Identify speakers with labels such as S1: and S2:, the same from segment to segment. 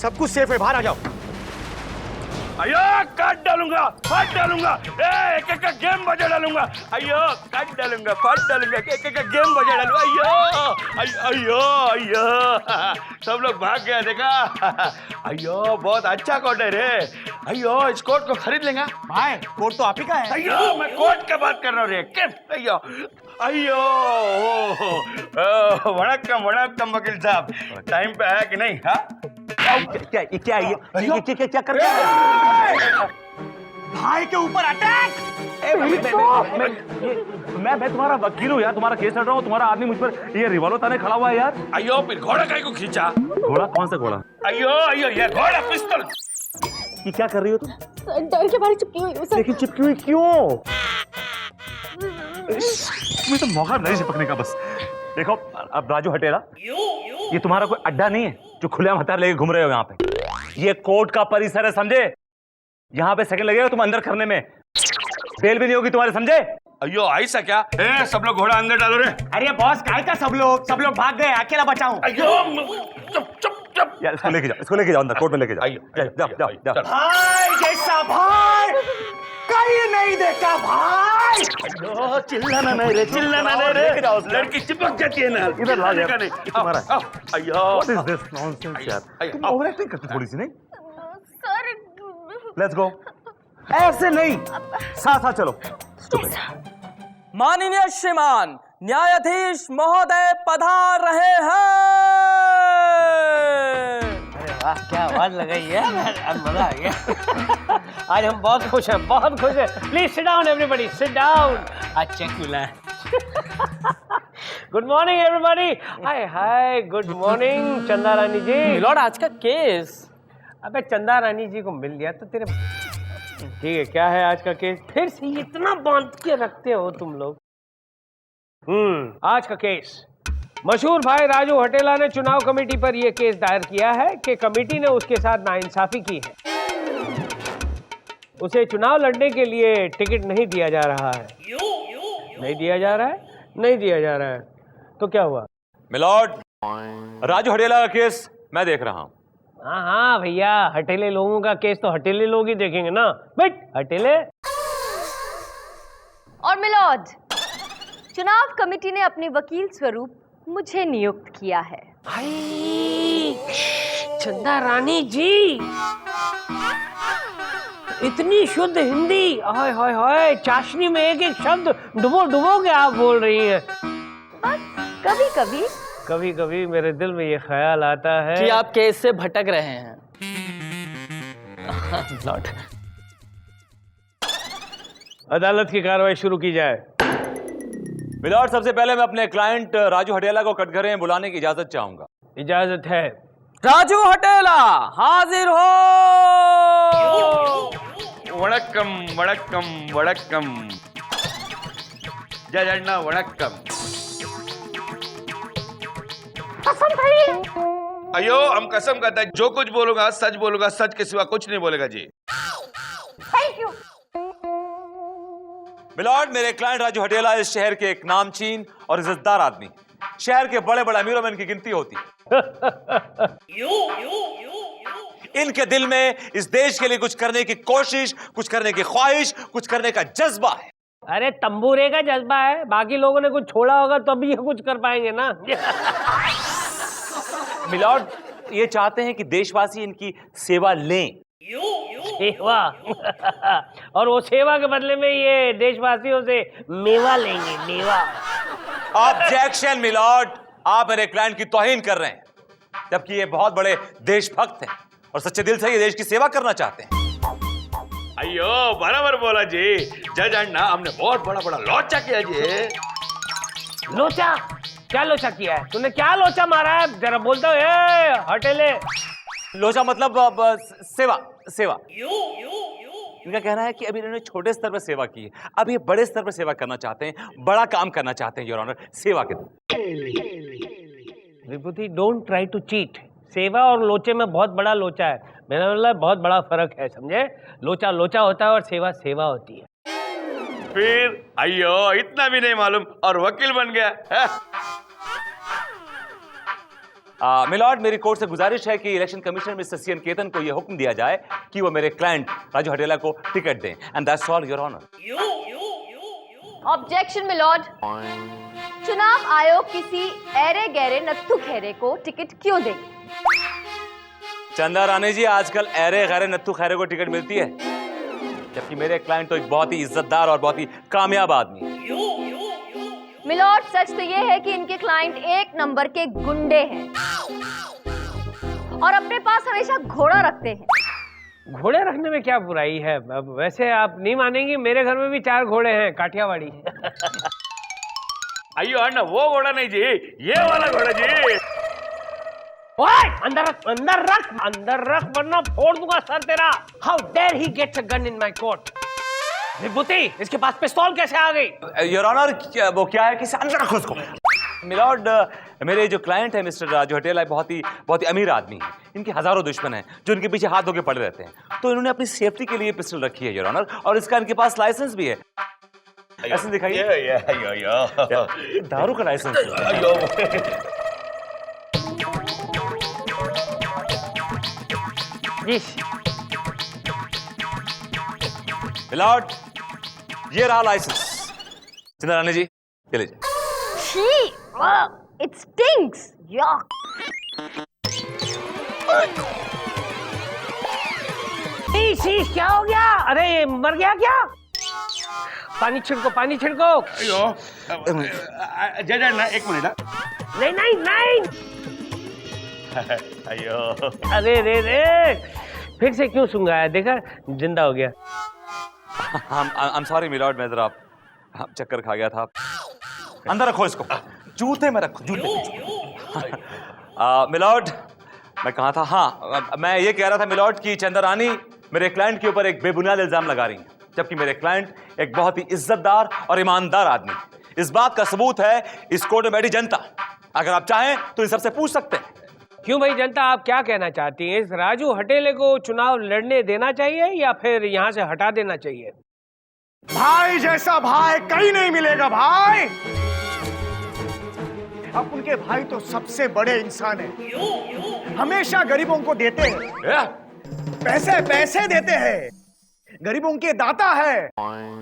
S1: सब कुछ सेफ है, बाहर आ जाओ।
S2: अयो काट डालूंगा, फाड़ डालूंगा, एक एक गेम बजा डालूंगा। अयो काट डालूंगा, फाड़ डालूंगा, एक एक गेम बजा डालूंगा। अयो अयो अयो सब लोग भाग गया, देखा? अयो बहुत अच्छा कोट है रे। अयो इस कोट को खरीद लेंगे
S1: भाई। कोट तो आप ही का है।
S2: अयो मैं कोट की बात कर रहा हूँ रे। अयो अयो वणक्कम वणक्कम वकील साहब, टाइम पे आया कि नहीं? हाँ
S1: क्या कर रहे हैं? भाई के ऊपर अटैक!
S3: मैं तुम्हारा वकील हूँ यार, तुम्हारा केस लड़ रहा हूँ। तुम्हारा आदमी मुझ पर ये रिवॉल्वर ताने खड़ा हुआ है यार।
S2: अयो फिर घोड़ा काहे को खींचा?
S3: घोड़ा? कौन सा घोड़ा?
S2: अयो अयो ये घोड़ा पिस्तौल।
S3: ये क्या कर रही हो तुम?
S4: डर के मारे चिपकी हुई हूँ सर।
S3: लेकिन चिपकी हुई क्यों? तुम्हें तो मौका नहीं चिपकने का बस। देखो अब राजू हटेला, ये तुम्हारा कोई अड्डा नहीं है जो खुलेआम हथियार लेके घूम रहे हो यहाँ पे। ये कोर्ट का परिसर है, समझे? यहाँ पे सेकंड लगेगा तुम अंदर करने में, बेल भी नहीं होगी तुम्हारे, समझे?
S2: अयो ऐसा क्या? सब लोग घोड़ा अंदर डालो रे।
S1: अरे बॉस, काय का सब लोग भाग गए, अकेला बचा हूँ।
S2: अयो चुप चुप चुप
S3: यार इसको लेके जाओ अंदर, कोर्ट में लेके जाओ।
S2: जाओ।
S1: भाई जैसा भाई कहीं नहीं देखा भाई।
S2: चिल्लाना नहीं रे, चिल्लाना नहीं रे। लड़की चिपक जाती है ना।
S3: इधर ला यार,
S2: नहीं
S3: तुम्हारा।
S2: अयो
S3: What is this nonsense यार? तुम ओवर एक्टिंग करती थोड़ी सी, नहीं?
S4: Sir
S3: let's go. ऐसे नहीं, साथ साथ चलो।
S5: माननीय श्रीमान न्यायाधीश महोदय पधार रहे हैं।
S6: अरे वाह, क्या आवाज लगाई है, मजा आ गया। आज हम बहुत खुश हैं, बहुत खुश हैं। Please sit down everybody, sit down. आज चेक मिला है। Good morning everybody. Hi hi, good morning Chanda Rani जी।
S5: मिलॉर्ड आज का केस।
S6: अबे चंदा रानी जी को मिल गया तो तेरे ठीक है। क्या है आज का केस? फिर से इतना बांध के रखते हो तुम लोग। आज का केस, मशहूर भाई राजू हटेला ने चुनाव कमेटी पर यह केस दायर किया है कि कमेटी ने उसके साथ नाइंसाफी की है। उसे चुनाव लड़ने के लिए टिकट नहीं दिया जा रहा है। नहीं दिया जा रहा है, नहीं दिया जा रहा है। तो क्या हुआ?
S3: मिलॉर्ड, राजू हटेला का केस मैं देख रहा हूँ।
S6: हाँ हाँ भैया, हटेले लोगों का केस तो हटेले लोग ही देखेंगे ना। बैठ हटेले।
S4: और मिलॉर्ड, चुनाव कमेटी ने अपने वकील स्वरूप मुझे नियुक्त किया है।
S6: चंदा रानी जी, इतनी शुद्ध हिंदी, हाय हाय हाय, चाशनी में एक एक शब्द डुबो डुबो के आप बोल रही हैं।
S4: बस कभी कभी
S6: कभी कभी मेरे दिल में ये ख्याल आता है
S5: कि आप केस से भटक रहे हैं।
S6: लॉर्ड, अदालत की कार्रवाई शुरू की जाए।
S3: मिलॉर्ड, सबसे पहले मैं अपने क्लाइंट राजू हटेला को कटघरे में बुलाने की इजाजत चाहूंगा।
S6: इजाजत है।
S5: राजू हटेला हाजिर हो।
S2: वणक्कम वणक्कम वणक्कम। जय जन्ना वणक्कम। अयो हम कसम करते हैं, जो कुछ बोलूंगा सच बोलूंगा, सच के सिवा कुछ नहीं बोलेगा जी।
S3: मिलॉर्ड, मेरे क्लाइंट राजू हटेला इस शहर के एक नामचीन और इज्जतदार आदमी, शहर के बड़े बड़े अमीरों में इनकी गिनती होती है। इनके दिल में इस देश के लिए कुछ करने की कोशिश, कुछ करने की ख्वाहिश, कुछ करने का जज्बा है।
S6: अरे तंबूरे का जज्बा है, बाकी लोगों ने कुछ छोड़ा होगा तब ये कुछ कर पाएंगे ना।
S3: मिलॉर्ड, ये चाहते हैं कि देशवासी इनकी सेवा लें।
S6: सेवा? और वो सेवा के बदले में ये देशवासियों से मेवा लेंगे, मेवा।
S3: ऑब्जेक्शन मिलॉर्ड, आप मेरे क्लाइंट की तौहीन कर रहे हैं, जबकि ये बहुत बड़े देशभक्त हैं और सच्चे दिल से ये देश की सेवा करना चाहते हैं।
S2: अयो बराबर बोला जी। जय जन्ना, हमने बहुत बड़ा बड़ा लोचा किया जी।
S6: लोचा? क्या लोचा किया है तूने? क्या लोचा मारा है जरा बोलता है हटेले।
S3: लोचा मतलब सेवा, सेवा। इनका कहना है कि अभी इन्होंने छोटे स्तर पर सेवा की है, अब ये बड़े स्तर पर सेवा करना चाहते हैं, बड़ा काम करना चाहते हैं योर ऑनर, सेवा के लिए।
S6: विभूति, डोंट ट्राई टू चीट। सेवा और लोचे में बहुत बड़ा लोचा है, मेरा मतलब बहुत बड़ा फर्क है, समझे? लोचा लोचा होता है और सेवा सेवा होती है।
S2: फिर अयो इतना भी नहीं मालूम और वकील बन गया है?
S3: मिलॉर्ड, मेरी कोर्ट से गुजारिश है कि election commissioner mister CN Ketan को यह हुक्म दिया जाए कि वो मेरे क्लाइंट राजू हटेला को टिकट दें, and that's all your honour.
S4: Objection milord, चुनाव आयोग किसी ऐरे गहरे नत्थु खैरे को टिकट क्यों देंगे?
S3: चंदा रानी जी, आजकल ऐरे गैरे नत्थु खैरे को टिकट मिलती है, जबकि मेरे क्लाइंट तो एक बहुत ही इज्जतदार और बहुत ही कामयाब आदमी है।
S4: मिलॉर्ड, सच तो यह है कि इनके क्लाइंट एक नंबर के गुंडे हैं और अपने पास हमेशा घोड़ा रखते हैं।
S6: घोड़े रखने में क्या बुराई है? वैसे आप नहीं मानेंगे, मेरे घर में भी 4 घोड़े हैं, काठियावाड़ी।
S2: अयो अण्णा, वो घोड़ा नहीं जी, ये वाला घोड़ा जी।
S6: ओए, अंदर रख, अंदर रख, अंदर रख, वरना फोड़ दूंगा सर तेरा। How dare he gets a gun in my court? Vibhuti, इसके पास पिस्तौल कैसे आ गई?
S3: योर ऑनर, वो क्या है कि अंदर रखो उसको। मिलॉर्ड, मेरे जो क्लाइंट है मिस्टर राजू हटेला बहुत ही अमीर आदमी है। इनके हजारों दुश्मन हैं जो इनके पीछे हाथ धोके पड़े रहते हैं, तो इन्होंने अपनी सेफ्टी के लिए पिस्टल रखी है योर ऑनर, और इसका इनके पास लाइसेंस भी है। लाइसेंस दिखाइए। दारू का लाइसेंस। मिलॉर्ड, ये रहा लाइसेंस। चंदा रानी जी, ये लीजिए।
S4: छी, it stinks. Yuck.
S6: शीश, क्या हो गया? अरे ये मर गया क्या? पानी छिड़को, पानी छिड़को।
S2: अयो जज अण्णा, एक मिनट।
S6: नहीं नहीं नहीं।
S2: अयो
S6: अरे रे रे, फिर से क्यों सुंगाया? देखा, जिंदा हो गया।
S3: I'm sorry मिलॉर्ड, मैं जरा चक्कर खा गया था। अंदर रखो इसको, जूते में रखो, जूते में। मिलॉर्ड, मैं कहा था, हाँ, मैं ये कह रहा था मिलॉर्ड कि चंदा रानी मेरे क्लाइंट के ऊपर एक बेबुनियाद इल्जाम लगा रही है, जबकि मेरे क्लाइंट एक बहुत ही इज्जतदार और ईमानदार आदमी है। इस बात का सबूत है इस कोर्ट में बैठी जनता। अगर आप चाहें तो इन सबसे पूछ सकते हैं।
S6: क्यों भाई जनता, आप क्या कहना चाहती हैं? इस राजू हटेले को चुनाव लड़ने देना चाहिए या फिर यहाँ से हटा देना चाहिए?
S1: भाई जैसा भाई कहीं नहीं मिलेगा भाई। अब उनके भाई तो सबसे बड़े इंसान हैं, हमेशा गरीबों को देते हैं, पैसे पैसे देते हैं, गरीबों के दाता है।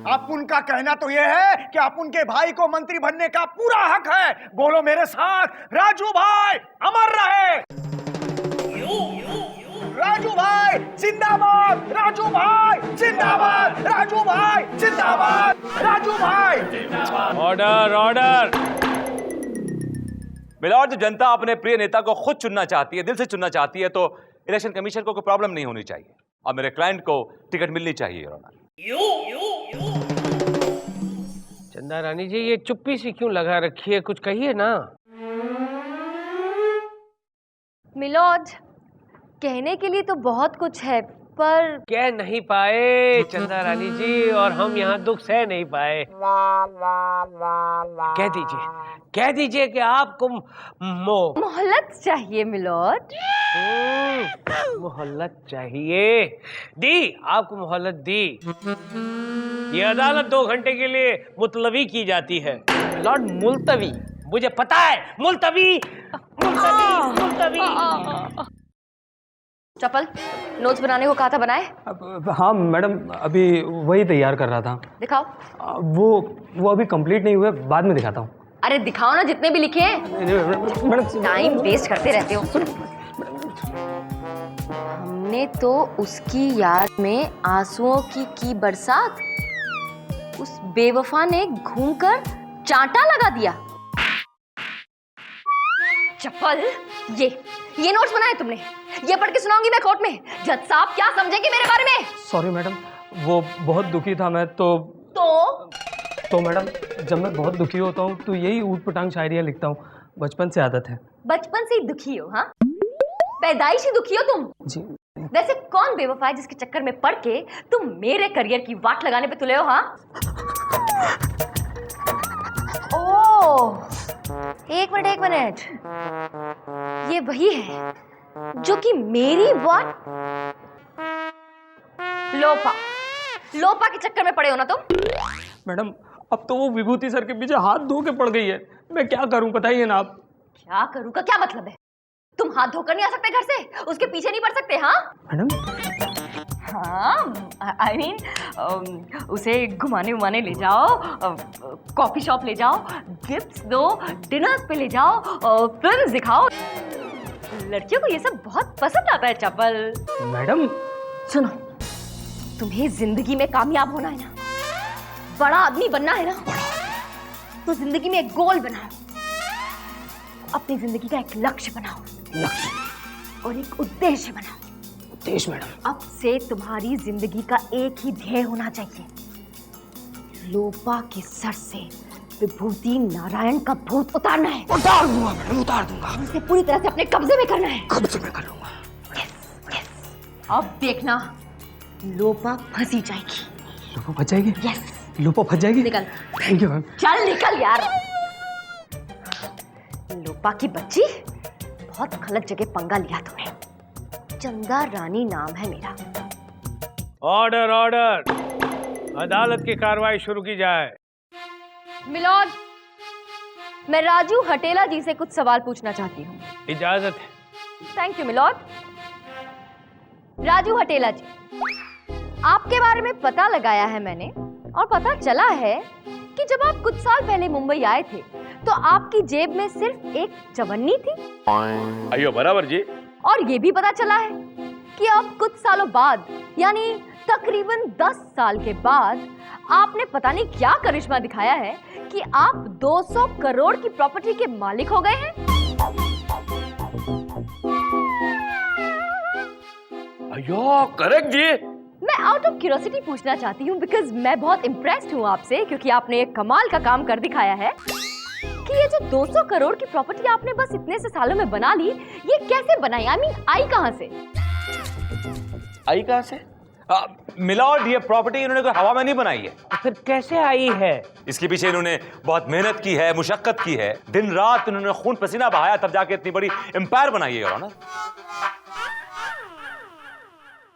S1: आप उनका कहना तो यह है कि आप उनके भाई को मंत्री बनने का पूरा हक है। बोलो मेरे साथ, राजू भाई अमर रहे, राजू भाई जिंदाबाद, राजू भाई जिंदाबाद, राजू भाई जिंदाबाद, राजू भाई।
S6: Order, order.
S3: मिलॉर्ड, जब जनता अपने प्रिय नेता को खुद चुनना चाहती है, दिल से चुनना चाहती है, तो इलेक्शन कमीशन को कोई प्रॉब्लम नहीं होनी चाहिए और मेरे क्लाइंट को टिकट मिलनी चाहिए योर ऑनर।
S6: चंदा रानी जी, ये चुप्पी सी क्यों लगा रखी है? कुछ कहिए ना।
S4: मिलॉर्ड, कहने के लिए तो बहुत कुछ है, पर
S6: कह नहीं पाए चंदा रानी जी, और हम यहाँ दुख सह नहीं पाए। कह दीजिए कि आपको
S4: मोहलत चाहिए मिलॉर्ड।
S6: मोहल्लत चाहिए। दी, आपको मोहल्लत दी। ये अदालत 2 घंटे के लिए मुलतवी की जाती है।
S5: लॉर्ड, मुलतवी?
S6: मुझे पता है, मुलतवी, मुलतवी, मुलतवी।
S4: चपल, नोट्स बनाने को कहा था, बनाए?
S5: हाँ मैडम, अभी वही तैयार कर रहा था।
S4: दिखाओ।
S5: वो अभी कंप्लीट नहीं हुए, बाद में दिखाता हूँ।
S4: अरे दिखाओ ना, जितने भी लिखे हैं।
S5: मैडम,
S4: टाइम वेस्ट करते रहते हो। हमने तो उसकी याद में आंसुओं की बरसात, उस बेवफा ने घूमकर चांटा लगा दिया। चप्पल, ये नोट्स बनाए तुमने? ये पढ़ के सुनाऊंगी मैं कोर्ट में। जज साहब क्या समझेंगे मेरे बारे में?
S5: सॉरी मैडम, वो बहुत दुखी था मैं तो मैडम, जब मैं बहुत दुखी होता हूँ तो यही ऊट पटांग शायरियाँ लिखता हूँ। बचपन से आदत है।
S4: बचपन से ही दुखी हो? हाँ, पैदाइशी दुखी हो तुम?
S5: जी।
S4: वैसे कौन बेवफा है जिसके चक्कर में पड़ के तुम मेरे करियर की वाट लगाने पे तुले हो? हाँ, ओह, एक मिनट, ये वही है जो कि मेरी वाट लोपा के चक्कर में पड़े हो ना तुम?
S5: मैडम, अब तो वो विभूति सर के पीछे हाथ धो के पड़ गई है। मैं क्या करूं, बताइए ना आप।
S4: क्या करूं का क्या मतलब है? तुम हाथ धोकर नहीं आ सकते घर से? उसके पीछे नहीं पड़ सकते? हाँ
S5: मैडम
S4: हाँ, आई मीन उसे घुमाने उमाने ले जाओ, कॉफी शॉप ले जाओ, गिफ्ट्स दो, डिनर पे ले जाओ, फिल्म दिखाओ। लड़कियों को ये सब बहुत पसंद आता है चपल।
S5: मैडम
S4: सुनो, तुम्हें जिंदगी में कामयाब होना है ना, बड़ा आदमी बनना है ना, तो जिंदगी में एक गोल बनाओ, अपनी जिंदगी का एक लक्ष्य बनाओ,
S5: लक्ष्य
S4: और एक उद्देश्य बनाओ।
S5: उद्देश्य मैडम?
S4: अब से तुम्हारी जिंदगी का एक ही ध्येय होना चाहिए, लोपा के सर से विभूति नारायण का भूत उतारना है।
S5: उतार दूंगा मैडम, उतार दूंगा।
S4: उसे पूरी तरह से अपने कब्जे में करना है।
S5: कब्जे में कर लूंगा।
S4: अब देखना, लोपा फंसी जाएगी।
S5: लोपो फंस जाएगी?
S4: यस।
S5: लोपो फंस जाएगी?
S4: निकल।
S5: Thank you ma'am.
S4: चल निकल यार। लोपा की बच्ची, बहुत गलत जगह पंगा लिया तुमने। चंदा रानी नाम है मेरा।
S6: ऑर्डर ऑर्डर, अदालत की कार्रवाई शुरू की जाए।
S4: मिलॉर्ड, मैं राजू हटेला जी से कुछ सवाल पूछना चाहती हूँ।
S6: इजाजत है।
S4: Thank you milord. राजू हटेला जी, आपके बारे में पता लगाया है मैंने, और पता चला है कि जब आप कुछ साल पहले मुंबई आए थे तो आपकी जेब में सिर्फ एक चवन्नी थी।
S2: अयो बराबर जी।
S4: और ये भी पता चला है कि अब कुछ सालों बाद, यानी तकरीबन 10 साल के बाद, आपने पता नहीं क्या करिश्मा दिखाया है कि आप 200 करोड़ की प्रॉपर्टी के मालिक हो गए हैं।
S2: अयो करेक्ट जी।
S4: मैं आउट ऑफ क्यूरियोसिटी पूछना चाहती हूँ, बिकॉज मैं बहुत इम्प्रेस्ड हूँ आपसे, क्योंकि आपने एक कमाल का काम कर दिखाया है कि ये जो 200 करोड़ की प्रॉपर्टी आपने बस इतने से सालों में बना ली, ये कैसे बनाई? आई मीन आई कहाँ से?
S2: आई कहाँ से?
S3: मिलॉर्ड, ये प्रॉपर्टी इन्होंने कोई हवा में नहीं बनाई है।
S6: तो फिर कैसे आई है?
S3: इसके पीछे इन्होंने बहुत मेहनत की है, मुशक्कत की है, दिन रात इन्होंने खून पसीना बहाया, तब जाके इतनी बड़ी एम्पायर बनाई है। Your honour.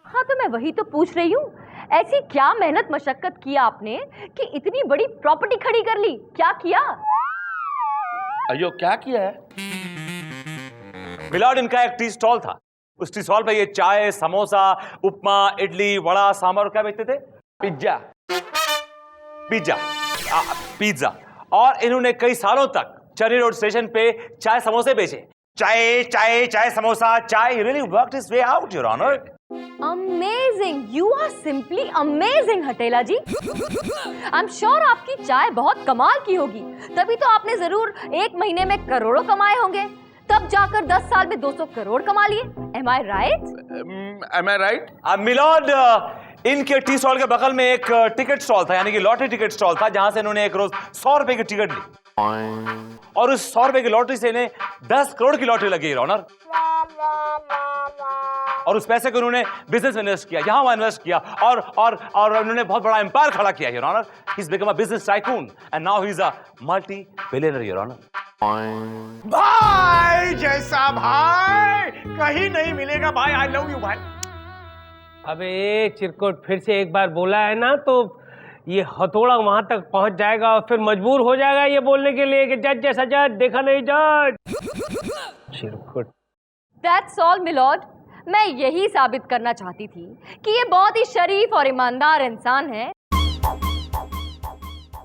S4: हाँ, तो मैं वही तो पूछ रही हूँ, ऐसी क्या मेहनत मशक्कत की आपने कि इतनी बड़ी प्रॉपर्टी खड़ी कर ली? क्या किया?
S2: अयो क्या किया है?
S3: मिलॉर्ड, इनका एक टी स्टॉल था। उस टी स्टॉल पे ये चाय, समोसा, उपमा, इडली, वड़ा, सांभर और क्या बेचते थे?
S2: पिज्जा।
S3: पिज्जा। पिज्जा। और इन्होंने कई सालों तक चेरी रोड स्टेशन पे चाय समोसे बेचे। चाय चाय चाय समोसा चाय। He really worked his way out, Your Honor.
S4: Amazing! You are simply amazing, हटेला जी। I'm sure आपकी चाय बहुत कमाल की होगी, तभी तो आपने जरूर एक महीने में करोड़ों कमाए होंगे, तब जाकर 10 साल में 200 करोड़ कमा लिए। Am I right?
S2: Am I right?
S3: Milord, इनके टी स्टॉल के बगल में एक टिकट स्टॉल था, यानी कि लॉटरी टिकट स्टॉल था, जहां से इन्होंने एक रोज 100 रुपए की टिकट ली, और उस 100 रुपए की लॉटरी से इन्हें 10 करोड़ की लॉटरी लगी, ऑनर। और उस पैसे को उन्होंने बिजनेस में इन्वेस्ट किया, यहां वहां इन्वेस्ट किया, और उन्होंने बहुत बड़ा एम्पायर खड़ा किया, your honour. He is become a business tycoon and now he is a multi billionaire, your honour.
S1: भाई जैसा भाई कहीं नहीं मिलेगा भाई। आई लव यू भाई।
S6: अबे चिरकुट, फिर से एक बार बोला है ना तो ये हथौड़ा वहां तक पहुंच जाएगा, और फिर मजबूर हो जाएगा ये बोलने के लिए कि जज जैसा जज, देखा नहीं जज। चिरकुट।
S4: That's all, milord. मैं यही साबित करना चाहती थी कि ये बहुत ही शरीफ और ईमानदार इंसान है,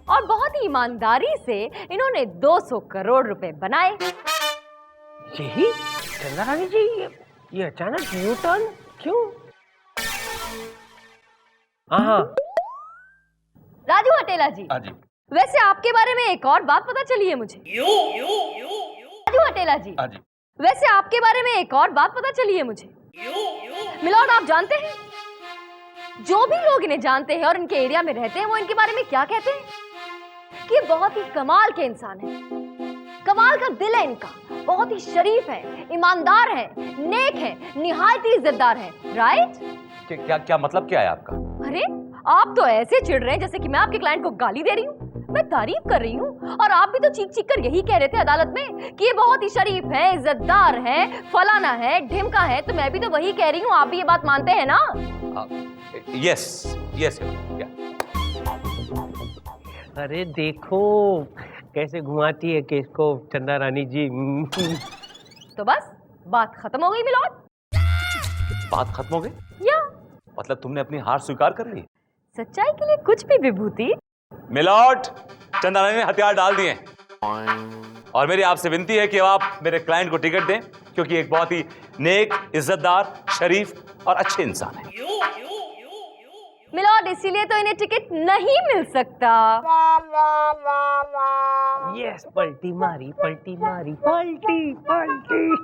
S4: और बहुत ही ईमानदारी से इन्होंने 200 करोड़ रुपए बनाए।
S6: यही चंदा रानी जी, ये अचानक यू टर्न क्यों? हाँ
S4: राजू हटेला जी,
S2: हाँ जी।
S4: वैसे आपके बारे में एक और बात पता चली है मुझे। राजू हटेला जी,
S2: हाँ जी।
S4: वैसे आपके बारे में एक और बात पता चली है मुझे। मिलॉर्ड, आप जानते हैं, जो भी लोग इन्हें जानते हैं और इनके एरिया में रहते हैं, वो इनके बारे में क्या कहते हैं कि ये बहुत ही कमाल के इंसान हैं, कमाल का दिल है इनका, बहुत ही शरीफ है, ईमानदार है, नेक है, निहायत ही इज्जतदार है। राइट?
S3: क्या क्या मतलब क्या है आपका?
S4: अरे आप तो ऐसे चिढ़ रहे हैं जैसे कि मैं आपके क्लाइंट को गाली दे रही हूँ। मैं तारीफ कर रही हूँ, और आप भी तो चीख चीख कर यही कह रहे थे अदालत में कि ये बहुत ही शरीफ है, इज्जतदार है, फलाना है, ढिमका है, तो मैं भी तो वही कह रही हूँ। आप भी ये बात मानते हैं ना?
S3: Yes yes.
S6: अरे देखो कैसे घुमाती है केस को चंदा रानी जी।
S4: तो बस बात खत्म हो गई मिलोड।
S3: बात खत्म हो गई?
S4: या
S3: मतलब तुमने अपनी हार स्वीकार कर ली?
S4: सच्चाई के लिए कुछ भी विभूति।
S3: मिलॉर्ड, चंद्रारानी ने हथियार डाल दिए और मेरी आपसे विनती है कि आप मेरे क्लाइंट को टिकट दें, क्योंकि एक बहुत ही नेक, इज्जतदार, शरीफ और अच्छे इंसान है।
S4: मिलॉर्ड, इसीलिए तो इन्हें टिकट नहीं मिल सकता।
S6: यस, पलटी मारी, पलटी मारी, पलटी पलटी।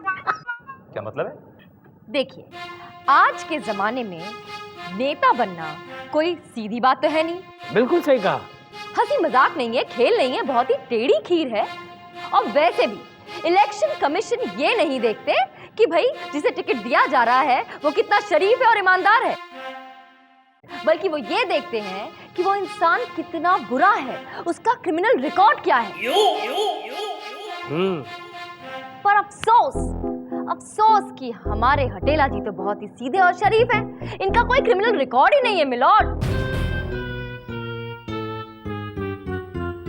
S3: क्या मतलब है?
S4: देखिए, आज के जमाने में नेता बनना कोई सीधी बात तो है नहीं।
S6: बिल्कुल सही कहा।
S4: हंसी मजाक नहीं है, खेल नहीं है, बहुत ही टेढ़ी खीर है। और वैसे भी इलेक्शन कमीशन ये नहीं देखते कि भाई जिसे टिकट दिया जा रहा है वो कितना शरीफ है और ईमानदार है, बल्कि वो ये देखते हैं कि वो इंसान कितना बुरा है, उसका क्रिमिनल रिकॉर्ड क्या है। पर अफसोस कि हमारे हटेला जी तो बहुत ही सीधे और शरीफ हैं। इनका कोई क्रिमिनल रिकॉर्ड ही नहीं है मिलॉर्ड।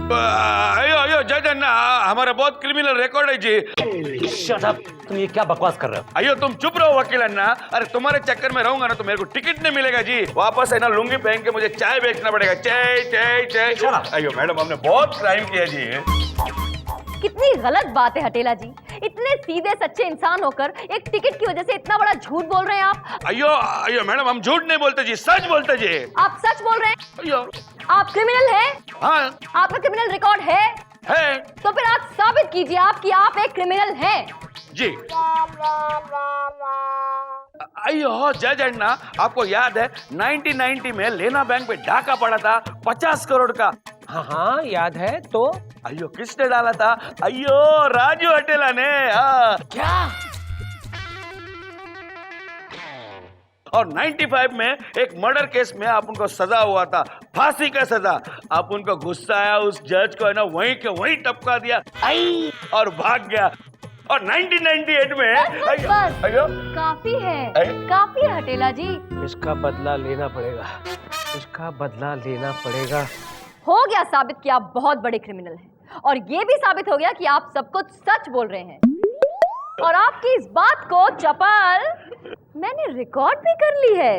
S2: अयो जज अन्ना, हमारा बहुत क्रिमिनल रिकॉर्ड है जी।
S3: शट अप, तुम ये क्या बकवास कर रहे हो?
S2: अयो तुम चुप रहो वकील अन्ना। अरे तुम्हारे चक्कर में रहूंगा ना तो मेरे को टिकट नहीं मिलेगा जी। वापस है ना लुंगी पहन के मुझे चाय बेचना पड़ेगा। चाय चाय चाय। अयो मैडम, हमने बहुत क्राइम किया जी।
S4: कितनी गलत बात है हटेला जी, इतने सीधे सच्चे इंसान होकर एक टिकट की वजह से इतना बड़ा झूठ बोल रहे हैं आप।
S2: अयो मैडम, हम झूठ नहीं बोलते जी, सच बोलते जी।
S4: आप सच बोल रहे हैं?
S2: अयो
S4: आप क्रिमिनल हैं?
S2: हाँ
S4: आपका क्रिमिनल रिकॉर्ड है? तो फिर आप साबित कीजिए कि आप एक क्रिमिनल हैं।
S2: जी। अयो जज अन्ना, आपको याद है 1990 में लेना बैंक पे डाका पड़ा था 50 करोड़ का?
S6: हाँ हाँ याद है। तो
S2: अयो किसने डाला था? अयो राजू हटेला ने।
S6: क्या?
S2: और 95 में एक मर्डर केस में आप उनको सजा हुआ था, फांसी का सजा। आप उनको गुस्सा आया, उस जज को है ना वहीं के वहीं टपका दिया और भाग गया। और 1998 में
S4: बस,
S2: अयो
S4: काफी है, काफी है हटेला जी।
S6: इसका बदला लेना पड़ेगा, इसका बदला लेना पड़ेगा।
S4: हो गया साबित कि आप बहुत बड़े क्रिमिनल हैं, और ये भी साबित हो गया कि आप सब कुछ सच बोल रहे हैं। और आपकी इस बात को चपल मैंने रिकॉर्ड भी कर ली है।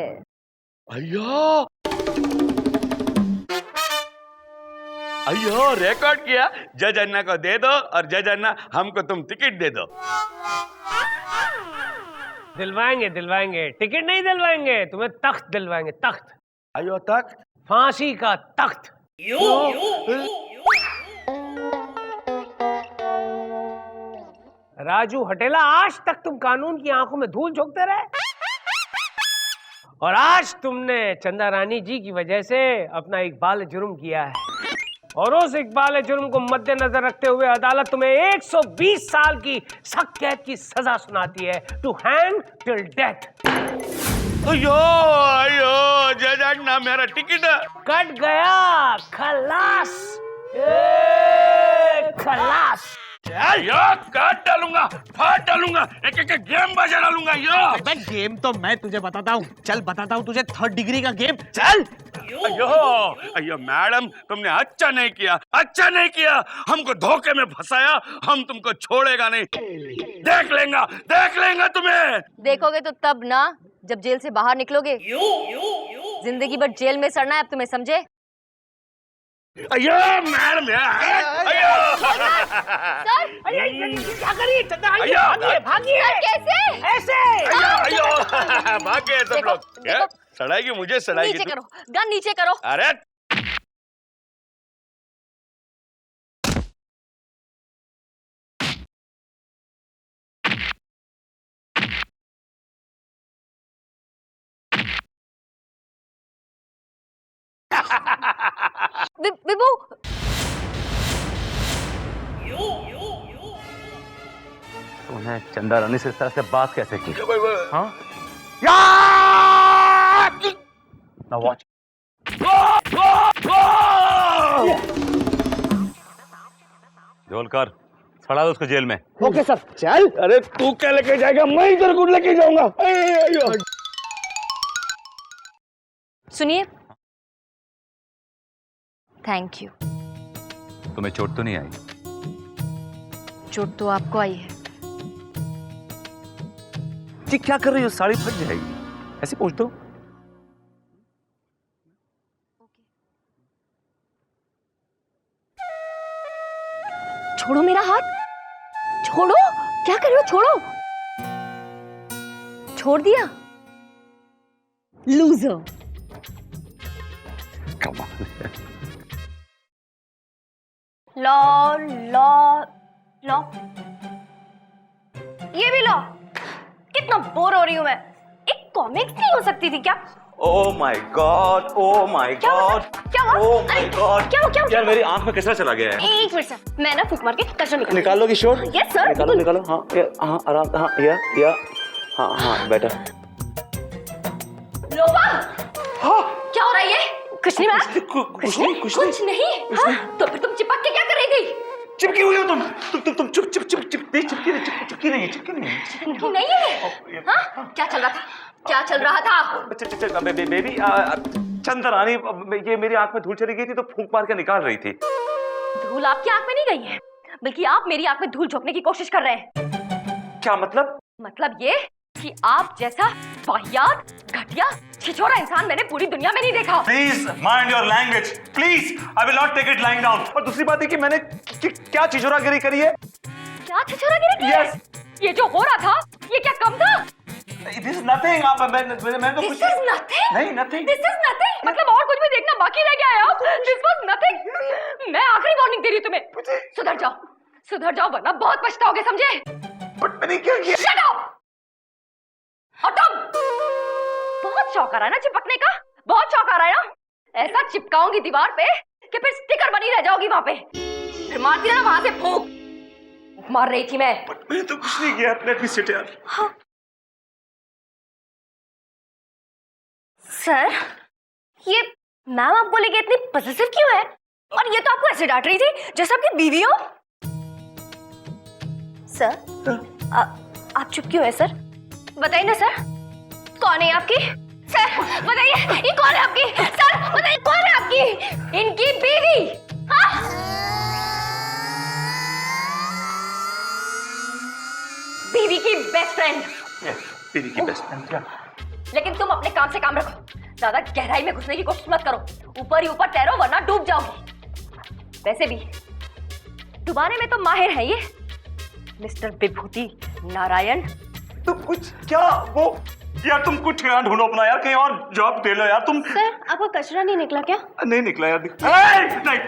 S2: अयो रिकॉर्ड किया। जज अन्ना को दे दो और जज अन्ना हमको तुम टिकट दे दो।
S6: दिलवाएंगे दिलवाएंगे, टिकट नहीं दिलवाएंगे, तुम्हें तख्त दिलवाएंगे, तख्त।
S2: अयो तख्त?
S6: फांसी का तख्त। राजू हटेला, आज तक तुम कानून की आंखों में धूल झोंकते रहे, और आज तुमने चंदा रानी जी की वजह से अपना इकबाल जुर्म किया है, और उस इकबाल जुर्म को मद्देनजर रखते हुए अदालत तुम्हें 120 साल की सख्त कैद की सजा सुनाती है, टू हैंग टिल डेथ।
S2: अयो जज अन्ना, मेरा टिकट
S6: कट गया, खलास, खलास।
S2: यो काट डालूंगा, फाड़ डालूंगा, एक एक गेम बजा डालूंगा। यो
S7: गेम तो मैं तुझे बताता हूँ, चल बताता हूँ तुझे 3rd डिग्री का गेम, चल।
S2: अयो मैडम, तुमने अच्छा नहीं किया, अच्छा नहीं किया। हमको धोखे में फंसाया, हम तुमको छोड़ेगा नहीं। देख लेंगा तुम्हें।
S4: देखोगे तो तब ना, जब जेल से बाहर निकलोगे। जिंदगी भर जेल में सड़ना है अब तुम्हें, समझे?
S2: अयो मैडम, अयो
S4: सर,
S6: क्या करिए चंदा?
S2: भागिए,
S6: भागिए।
S4: कैसे?
S6: ऐसे।
S2: अयो भाग गए सब लोग। सड़ाएगी मुझे, सड़ाएगी।
S4: नीचे करो, गन नीचे करो।
S2: अरे
S4: विभू,
S3: तुमने चंदा रानी से इस तरह से बात कैसे की? हाँ? Now watch. झोलकर सड़ा दो उसको जेल में।
S7: ओके सर, चल।
S2: अरे तू क्या लेके जाएगा? मैं इधर को लेके जाऊंगा।
S4: सुनिए, थैंक यू।
S3: तुम्हें चोट तो नहीं आई?
S4: चोट तो आपको आई है,
S3: जी क्या कर रही हो, साड़ी फट जाएगी, ऐसे पूछ दो।
S4: छोड़ो मेरा हाथ, छोड़ो, क्या कर रहे हो, छोड़ो। छोड़ दिया, लूजर।
S3: कमाल है।
S4: लो लो लो, ये भी लो। कितना बोर हो रही हूँ मैं। एक कॉमिक्स नहीं हो सकती थी क्या?
S3: Oh my God, oh my God,
S4: क्या हुआ?
S3: ओह माय गॉड,
S4: क्या हुआ?
S3: यार मेरी आंख में कचरा चला गया है।
S4: एक मिनट सर, मैं ना फूक मार के कचरा
S3: निकाल लोगी श्योर?
S4: यस सर,
S3: निकालो निकालो, हाँ हाँ आराम, हाँ या हाँ हाँ बेटा।
S4: लोपा, क्या हो रहा है ये? कुछ नहीं मैम, कुछ नहीं। हाँ, तो फिर तुम चिपक के क्या कर रही थी?
S3: चिपकी हुई हो तुम चिपकी
S4: नहीं है। हाँ, क्या चल रहा था? क्या चल रहा था?
S3: बेबी चंद्रानी, ये मेरी आंख में धूल चली गई थी तो फूंक मार के निकाल रही थी।
S4: धूल आपकी आंख में नहीं गई है, बल्कि आप मेरी आंख में धूल झोंकने की कोशिश कर रहे हैं।
S3: क्या मतलब?
S4: मतलब ये कि आप जैसा वाहियात, घटिया, छिछोरा इंसान मैंने पूरी दुनिया में नहीं देखा।
S3: Please mind your language, please, I will not take it lying down. और दूसरी बात है कि मैंने क्या छिछोरागिरी करी है?
S4: क्या छिछोरागिरी की है? ये जो हो रहा था, ये क्या कम था?
S3: This is nothing. मैं तो
S4: This is nothing?
S3: नहीं, nothing.
S4: This is nothing? मतलब और कुछ भी देखना बाकी रह गया है अब? This was nothing. मैं आखिरी वार्निंग दे रही हूँ तुम्हें। सुधर जाओ वरना बहुत पछताओगे, समझे?
S3: But मैंने क्या किया?
S4: Shut up! और तुम? बहुत शौक आ रहा है ना चिपकने का? बहुत शौक आ रहा है ना? ऐसा चिपकाऊंगी दीवार पे कि फिर स्टिकर बनी रह जाओगी वहाँ पे। फिर मारती रहना वहाँ से फूंक। मार रही थी मैं।
S3: But मैंने तो कुछ नहीं किया। Let me sit यार।
S4: हाँ। सर, ये मैम आपको लेके इतनी पॉसेसिव क्यों है? और ये तो आपको ऐसे डांट रही थी जैसे आपकी बीवी हो। सर, आप चुप क्यों है सर? बताइए ना सर, कौन है आपकी? सर बताइए, ये कौन है आपकी? सर बताइए, कौन है आपकी? इनकी बीवी। हाँ? बीवी की बेस्ट फ्रेंड।
S3: बीवी की बेस्ट फ्रेंड क्या?
S4: लेकिन तुम अपने काम से काम रखो, ज्यादा गहराई में घुसने की कोशिश मत करो। ऊपर ही ऊपर तैरो वरना डूब जाओगी। वैसे भी डुबाने में तो माहिर है ये मिस्टर विभूति नारायण।
S3: तुम कुछ क्या वो यार, तुम कुछ ढूंढो अपना यार, कहीं और जॉब दे लो यार तुम।
S4: सर, आपका कचरा नहीं निकला क्या?
S3: नहीं निकला यार। नहीं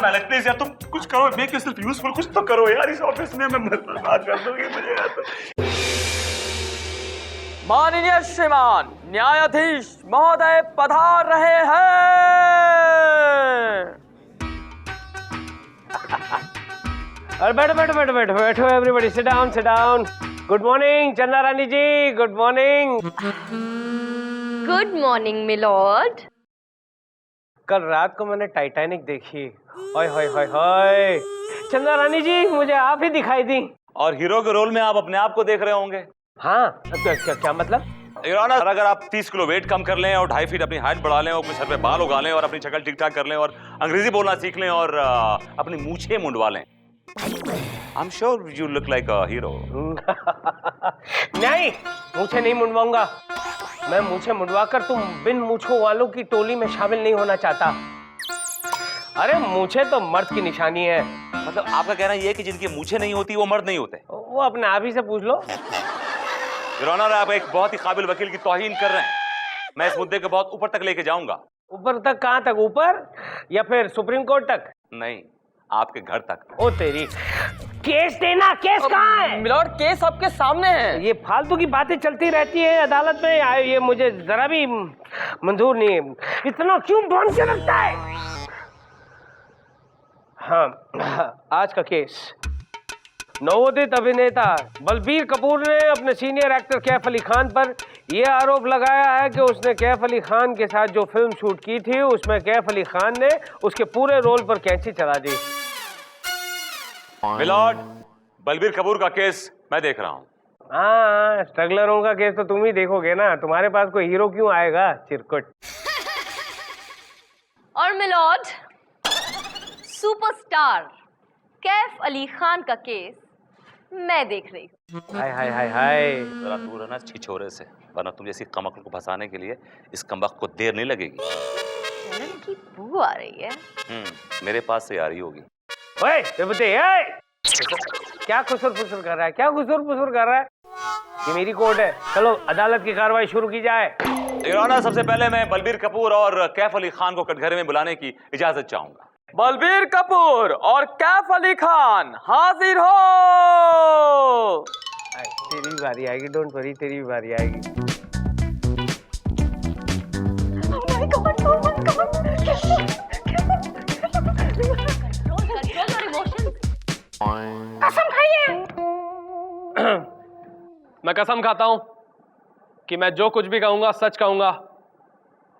S3: मैनेज प्लीज यार, तुम कुछ करो, मेक योरसेल्फ यूजफुल, कुछ तो करो यार इस ऑफिस में। मैं बर्बाद कर दूंगी मुझे यार तो।
S8: माननीय श्रीमान न्यायाधीश महोदय पधार रहे हैं।
S6: और बैठो everybody, sit down. Good morning Chanda Rani ji, good morning.
S4: Good morning milord.
S6: कल रात को मैंने टाइटैनिक देखी। हाय चंदा रानी जी, मुझे आप ही दिखाई दी।
S3: और हीरो के रोल में आप अपने आप को देख रहे होंगे।
S6: हाँ, क्या मतलब?
S3: योर ऑनर, अगर आप 30 किलो वेट कम कर लें और 2.5 फीट अपनी हाइट बढ़ा लें और अपने सर पे बाल उगा लें और अपनी शक्ल ठीक ठाक कर लें और अंग्रेजी बोलना सीख लें और अपनी मूछें मुंडवा लें, I'm sure you look like a hero.
S6: नहीं, मूछें नहीं मुंडवाऊंगा। मैं मूछें मुंडवाकर तुम बिन मूछों वालों की टोली में शामिल नहीं होना चाहता। अरे मूछें तो मर्द की निशानी है।
S3: मतलब आपका कहना यह है कि जिनकी मूछें नहीं होती वो मर्द नहीं होते?
S6: वो अपने आप ही से पूछ लो।
S3: योर ऑनर, आप एक बहुत ही काबिल वकील की तौहीन कर रहे हैं। मैं इस मुद्दे को बहुत ऊपर तक लेके जाऊंगा।
S6: ऊपर तक? कहाँ तक? ऊपर या फिर सुप्रीम कोर्ट तक?
S3: नहीं, आपके घर तक।
S6: ओ तेरी, केस देना। केस कहाँ है?
S8: मिलॉर्ड, केस आपके सामने है।
S6: ये फालतू की बातें चलती रहती है अदालत में, ये मुझे जरा भी मंजूर नहीं है। इतना क्यों बांध के रखता है? हाँ, आज का केस, नवोदित अभिनेता बलबीर कपूर ने अपने सीनियर एक्टर कैफ अली खान पर यह आरोप लगाया है कि उसने कैफ अली खान के साथ जो फिल्म शूट की थी उसमें कैफ अली खान ने उसके पूरे रोल पर कैंची चला दी।
S3: मिलॉर्ड, बलबीर कपूर का केस मैं देख रहा हूँ।
S6: हाँ, स्ट्रगलरों का केस तो तुम ही देखोगे ना, तुम्हारे पास कोई हीरो क्यों आएगा चिरकुट।
S4: और मिलॉर्ड, सुपरस्टार कैफ अली खान का केस मैं देख रही हूँ।
S6: हाय हाय हाय हाय।
S3: जरा दूर रहना छिछोरे से, वरना तुम जैसी कमकल को फंसाने के लिए इस कमबख्त को देर नहीं लगेगी।
S4: जलन की बू आ रही है।
S3: मेरे पास से आ रही होगी।
S6: ओए विभूति, क्या खुसुर फुसुर कर रहा है? क्या खुसुर फुसुर कर रहा है? ये मेरी कोर्ट है, चलो अदालत की कार्रवाई शुरू की जाए।
S3: योर ऑनर, सबसे पहले मैं बलबीर कपूर और कैफ अली खान को कटघरे में बुलाने की इजाजत चाहूंगा।
S8: बलबीर कपूर और कैफ अली खान हाजिर हो।
S6: तेरी भी बारी आएगी, डोंट वरी, तेरी भी बारी आएगी।
S4: कसम खाइए।
S5: मैं कसम खाता हूं कि मैं जो कुछ भी कहूंगा सच कहूंगा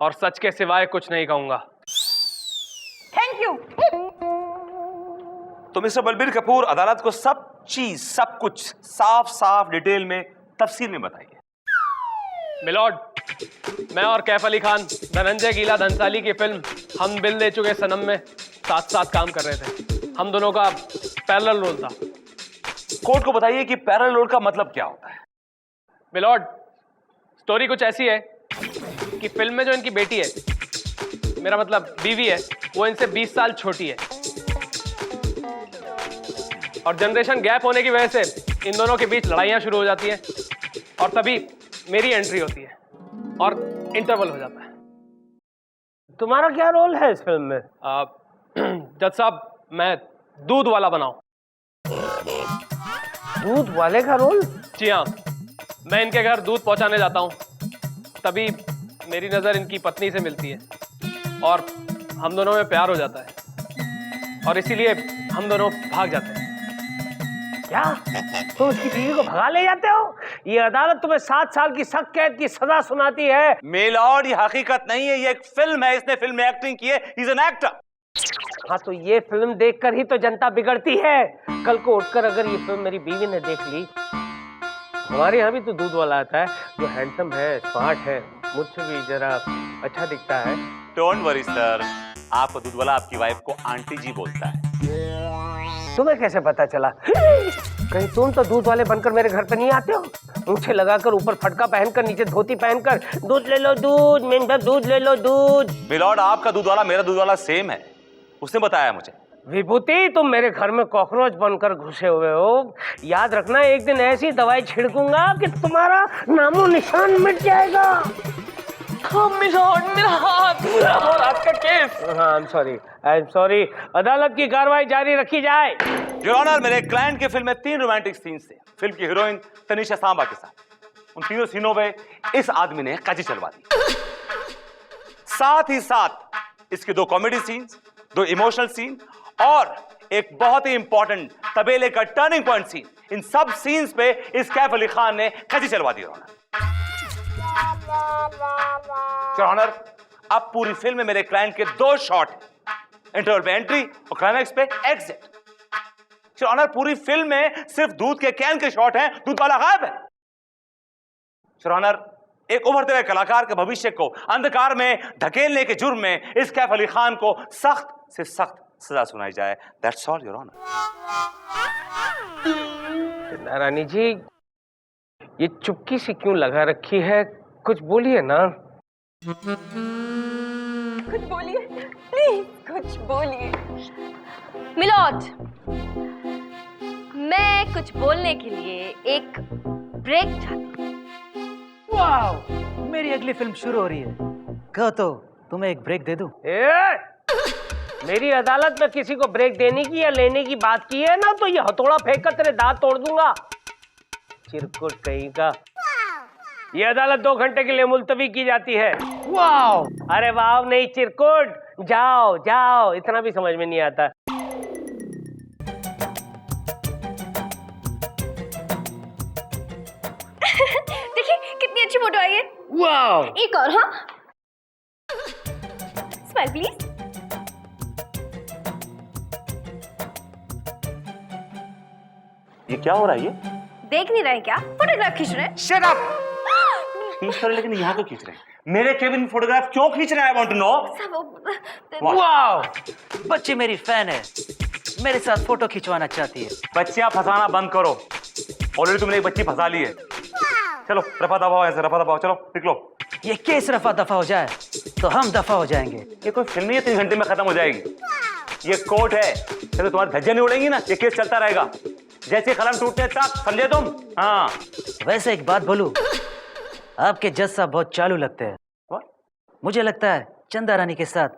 S5: और सच के सिवाय कुछ नहीं कहूंगा।
S4: Thank you.
S3: तो मिस्टर बलबीर कपूर, अदालत को सब चीज, सब कुछ साफ साफ डिटेल में तफसील में बताइए।
S5: मिलॉर्ड, मैं और कैफ अली खान धनंजय गीला धनसाली की फिल्म हम बिल दे चुके सनम में साथ साथ काम कर रहे थे। हम दोनों का पैरेलल रोल था।
S3: कोर्ट को बताइए कि पैरेलल रोल का मतलब क्या होता है।
S5: मिलॉर्ड, स्टोरी कुछ ऐसी है कि फिल्म में जो इनकी बेटी है, मेरा मतलब बीवी है, वो इनसे 20 साल छोटी है और जनरेशन गैप होने की वजह से इन दोनों के बीच लड़ाइयां शुरू हो जाती हैं और तभी मेरी एंट्री होती है और इंटरवल हो जाता है।
S6: तुम्हारा क्या रोल है इस फिल्म में?
S5: जज साहब, मैं दूध वाला बनाऊं।
S6: दूध वाले का रोल?
S5: जी हाँ, मैं इनके घर दूध पहुंचाने जाता हूं, तभी मेरी नजर इनकी पत्नी से मिलती है और हम दोनों में प्यार हो जाता है और इसीलिए हम दोनों भाग जाते हैं।
S6: क्या तुम उसकी बीवी को भगा ले जाते हो? ये अदालत तुम्हें 7 साल की सख्त कैद की सजा सुनाती है।
S3: मिलॉर्ड, ये हकीकत नहीं है, ये एक फिल्म है। इसने फिल्म में एक्टिंग की है। He is an actor.
S6: हाँ, तो ये फिल्म देखकर ही तो जनता बिगड़ती है। कल को उठकर अगर ये फिल्म मेरी बीवी ने देख ली, हमारे यहाँ भी तो दूध वाला आता है जो हैंडसम है, स्मार्ट है, मुझसे भी जरा अच्छा दिखता है।
S3: डोंट वरी सर, आपको दूध वाला आपकी वाइफ को आंटी जी बोलता है।
S6: तुम्हें कैसे पता चला? कहीं तुम तो दूध वाले बनकर मेरे घर पे नहीं आते हो? मूछे लगाकर, ऊपर फटका पहनकर, नीचे धोती पहनकर, दूध ले लो दूध, मेंढक दूध ले लो दूध।
S3: मिलॉर्ड, आपका दूध वाला मेरा दूध वाला सेम है, उसने बताया मुझे।
S6: विभूति, तुम मेरे घर में कॉकरोच बनकर घुसे हुए हो। याद रखना, एक दिन ऐसी दवाई छिड़कूंगा कि तुम्हारा नामो निशान मिट जाएगा।
S8: मिलॉर्ड, मेरा हाथ और आपका केस।
S6: हाँ, आई एम सॉरी। अदालत की कार्रवाई जारी रखी जाए।
S3: योर ऑनर, मेरे क्लाइंट की फिल्म में 3 रोमांटिक सीन्स थे फिल्म की हीरोइन तनिषा सांबा के साथ। उन तीनों सीनों में इस आदमी ने काजी चलवा दी। साथ ही साथ इसके 2 कॉमेडी सीन्स, 2 इमोशनल सीन और एक बहुत ही इंपॉर्टेंट तबेले का टर्निंग पॉइंट सीन, इन सब सीन्स पे इस कैफ अली खान ने काजी चलवा दी। योर ऑनर, अब पूरी फिल्म में मेरे क्लाइंट के 2 शॉट, इंटरवल पे एंट्री और क्लाइमैक्स पे एग्जिट। योर ऑनर, पूरी फिल्म में सिर्फ दूध के कैन के शॉट हैं, दूध वाला गायब है। योर ऑनर, एक उभरते हुए कलाकार के भविष्य को अंधकार में धकेलने के जुर्म में इस कैफ अली खान को सख्त से सख्त सजा सुनाई जाए। That's all your honour.
S6: Rani ji, ये चुपकी सी क्यों लगा रखी है? कुछ बोलिए ना।
S4: कुछ बोलिए प्लीज, कुछ बोलिए। मिलॉर्ड, मैं कुछ बोलने के लिए एक ब्रेक चाहती हूँ।
S7: वाह, मेरी अगली फिल्म शुरू हो रही है। कहो तो तुम्हें एक ब्रेक दे दूं?
S6: मेरी अदालत में किसी को ब्रेक देने की या लेने की बात की है ना, तो ये हथौड़ा फेंक कर तेरे दांत तोड़ दूंगा। चिरकुट कहीं का। ये अदालत 2 घंटे के लिए मुलतवी की जाती है।
S7: वाह!
S6: अरे वाह नहीं, चिरकुट। जाओ जाओ, इतना भी समझ में नहीं आता।
S4: देखिए कितनी अच्छी फोटो आई है।
S6: वाह!
S4: एक और। हाँ, स्माइल प्लीज।
S3: ये क्या हो रहा है? ये
S4: देख नहीं रहे क्या? फोटोग्राफ खींच रहे हैं।
S1: Shut up.
S3: खींच रहे, लेकिन यहाँ क्यों खींच रहे हैं? मेरे केबिन में फोटोग्राफ क्यों खींच रहे हैं? I want to know.
S7: वाह! बच्ची मेरी फैन है, मेरे साथ फोटो खिंचवाना चाहती है।
S3: बच्चियां फंसाना बंद करो। ऑलरेडी तुमने एक बच्ची फंसा ली है। चलो रफा दफा ऐसे, रफा दफा, चलो निकलो।
S7: ये केस रफा दफा हो जाए तो हम दफा हो जाएंगे।
S3: ये कोई फिल्म है 3 घंटे में खत्म हो जाएगी। ये कोर्ट है, चलो तुम्हारी धज्जियां नहीं उड़ेंगी ना, ये केस चलता रहेगा जैसे कलम टूटने तक, समझे तुम? हाँ।
S7: वैसे एक बात बोलूं, आपके जज साहब बहुत चालू लगते हैं। मुझे लगता है चंदा रानी के साथ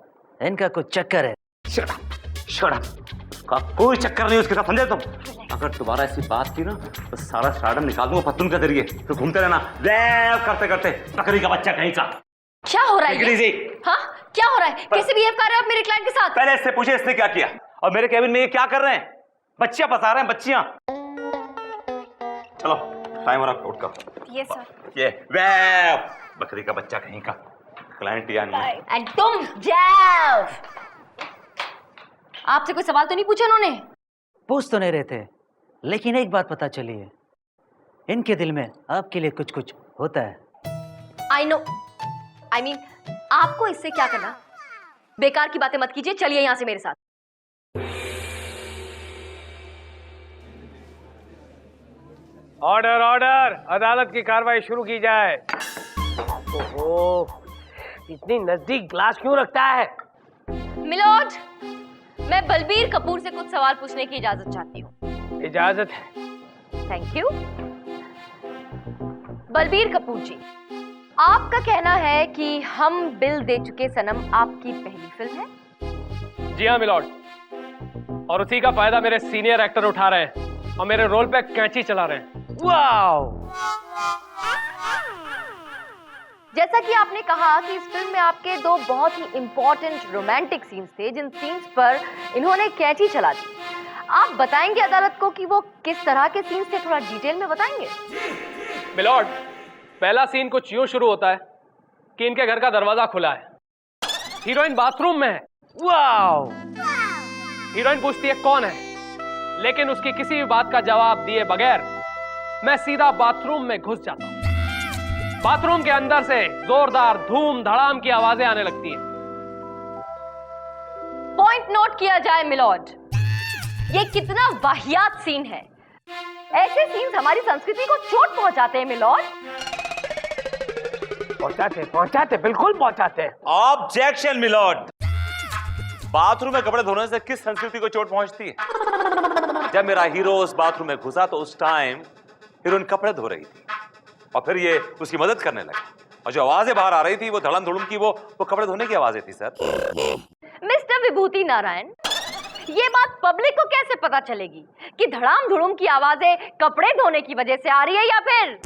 S7: इनका कुछ चक्कर है।
S3: Shut up. का कोई चक्कर नहीं उसके साथ, समझे तुम? अगर दोबारा ऐसी बात की ना तो सारा स्टार्डम निकाल दूंगा पत्तून के जरिए, तो घूमते रहना वैव करते करते, बकरी का बच्चा कहीं का।
S4: क्या हो रहा है
S3: निकली
S4: ये?
S3: जी।
S4: हाँ, क्या हो रहा है? कैसे बिहेव कर रहे हो आप मेरे क्लाइंट के साथ?
S3: पहले इससे पूछे इसने क्या किया, और मेरे कैबिन में ये क्या कर रहे हैं? बच्चियां फंसा रहे हैं, बच्चियां। चलो टाइम हो रहा कोर्ट का।
S4: ये सर।
S3: ये वैव बकरी का बच्चा कहीं का, क्लाइंट या नहीं।
S4: एंड तुम जाओ। आपसे कोई सवाल तो नहीं पूछा उन्होंने?
S7: पूछ तो नहीं रहे थे, लेकिन एक बात पता चली है, इनके दिल में आपके लिए कुछ कुछ होता है।
S4: आई नो, आई मीन आपको इससे क्या करना? बेकार की बातें मत कीजिए, चलिए यहां से मेरे साथ।
S6: ऑर्डर ऑर्डर, अदालत की कार्रवाई शुरू की जाए। ओहो, इतनी नजदीक ग्लास क्यों रखता है?
S4: मिलोड, मैं बलबीर कपूर से कुछ सवाल पूछने की इजाजत चाहती हूँ।
S6: इजाजत है।
S4: Thank you. बलबीर कपूर जी, आपका कहना है कि हम बिल दे चुके सनम आपकी पहली फिल्म है?
S5: जी हाँ मिलॉर्ड, और उसी का फायदा मेरे सीनियर एक्टर उठा रहे हैं और मेरे रोल पे कैंची चला रहे हैं।
S6: वाओ!
S4: जैसा कि आपने कहा कि इस फिल्म में आपके 2 बहुत ही इंपॉर्टेंट रोमांटिक सीन्स थे, जिन सीन्स पर इन्होंने कैंची चला दी। आप बताएंगे अदालत को कि वो किस तरह के सीन्स थे? थोड़ा डिटेल में बताएंगे?
S5: मिलॉर्ड, पहला सीन कुछ यूं शुरू होता है कि इनके घर का दरवाजा खुला है, हीरोइन बाथरूम में है।
S6: वाओ!
S5: हीरोइन पूछती है कौन है, लेकिन उसकी किसी भी बात का जवाब दिए बगैर मैं सीधा बाथरूम में घुस जाता हूं। बाथरूम के अंदर से जोरदार धूम धड़ाम की आवाजें आने लगती हैं।
S4: पॉइंट नोट किया जाए मिलॉर्ड, ये कितना वाहियात सीन है। ऐसे सीन्स हमारी संस्कृति को चोट पहुंचाते हैं मिलॉर्ड।
S6: पहुंचाते, बिल्कुल पहुंचाते।
S3: Objection milord. बाथरूम में कपड़े धोने से किस संस्कृति को चोट पहुंचती है? जब मेरा हीरो उस बाथरूम में घुसा तो उस टाइम हीरोइन कपड़े धो रही थी और फिर ये उसकी मदद करने लगे, और जो आवाजें बाहर आ रही थी वो धड़म धुड़म की, वो कपड़े धोने की आवाजें थी। सर
S4: मिस्टर विभूति नारायण, ये बात पब्लिक को कैसे पता चलेगी कि धड़ाम धुड़ुम की आवाजें कपड़े धोने की वजह से आ रही है या फिर?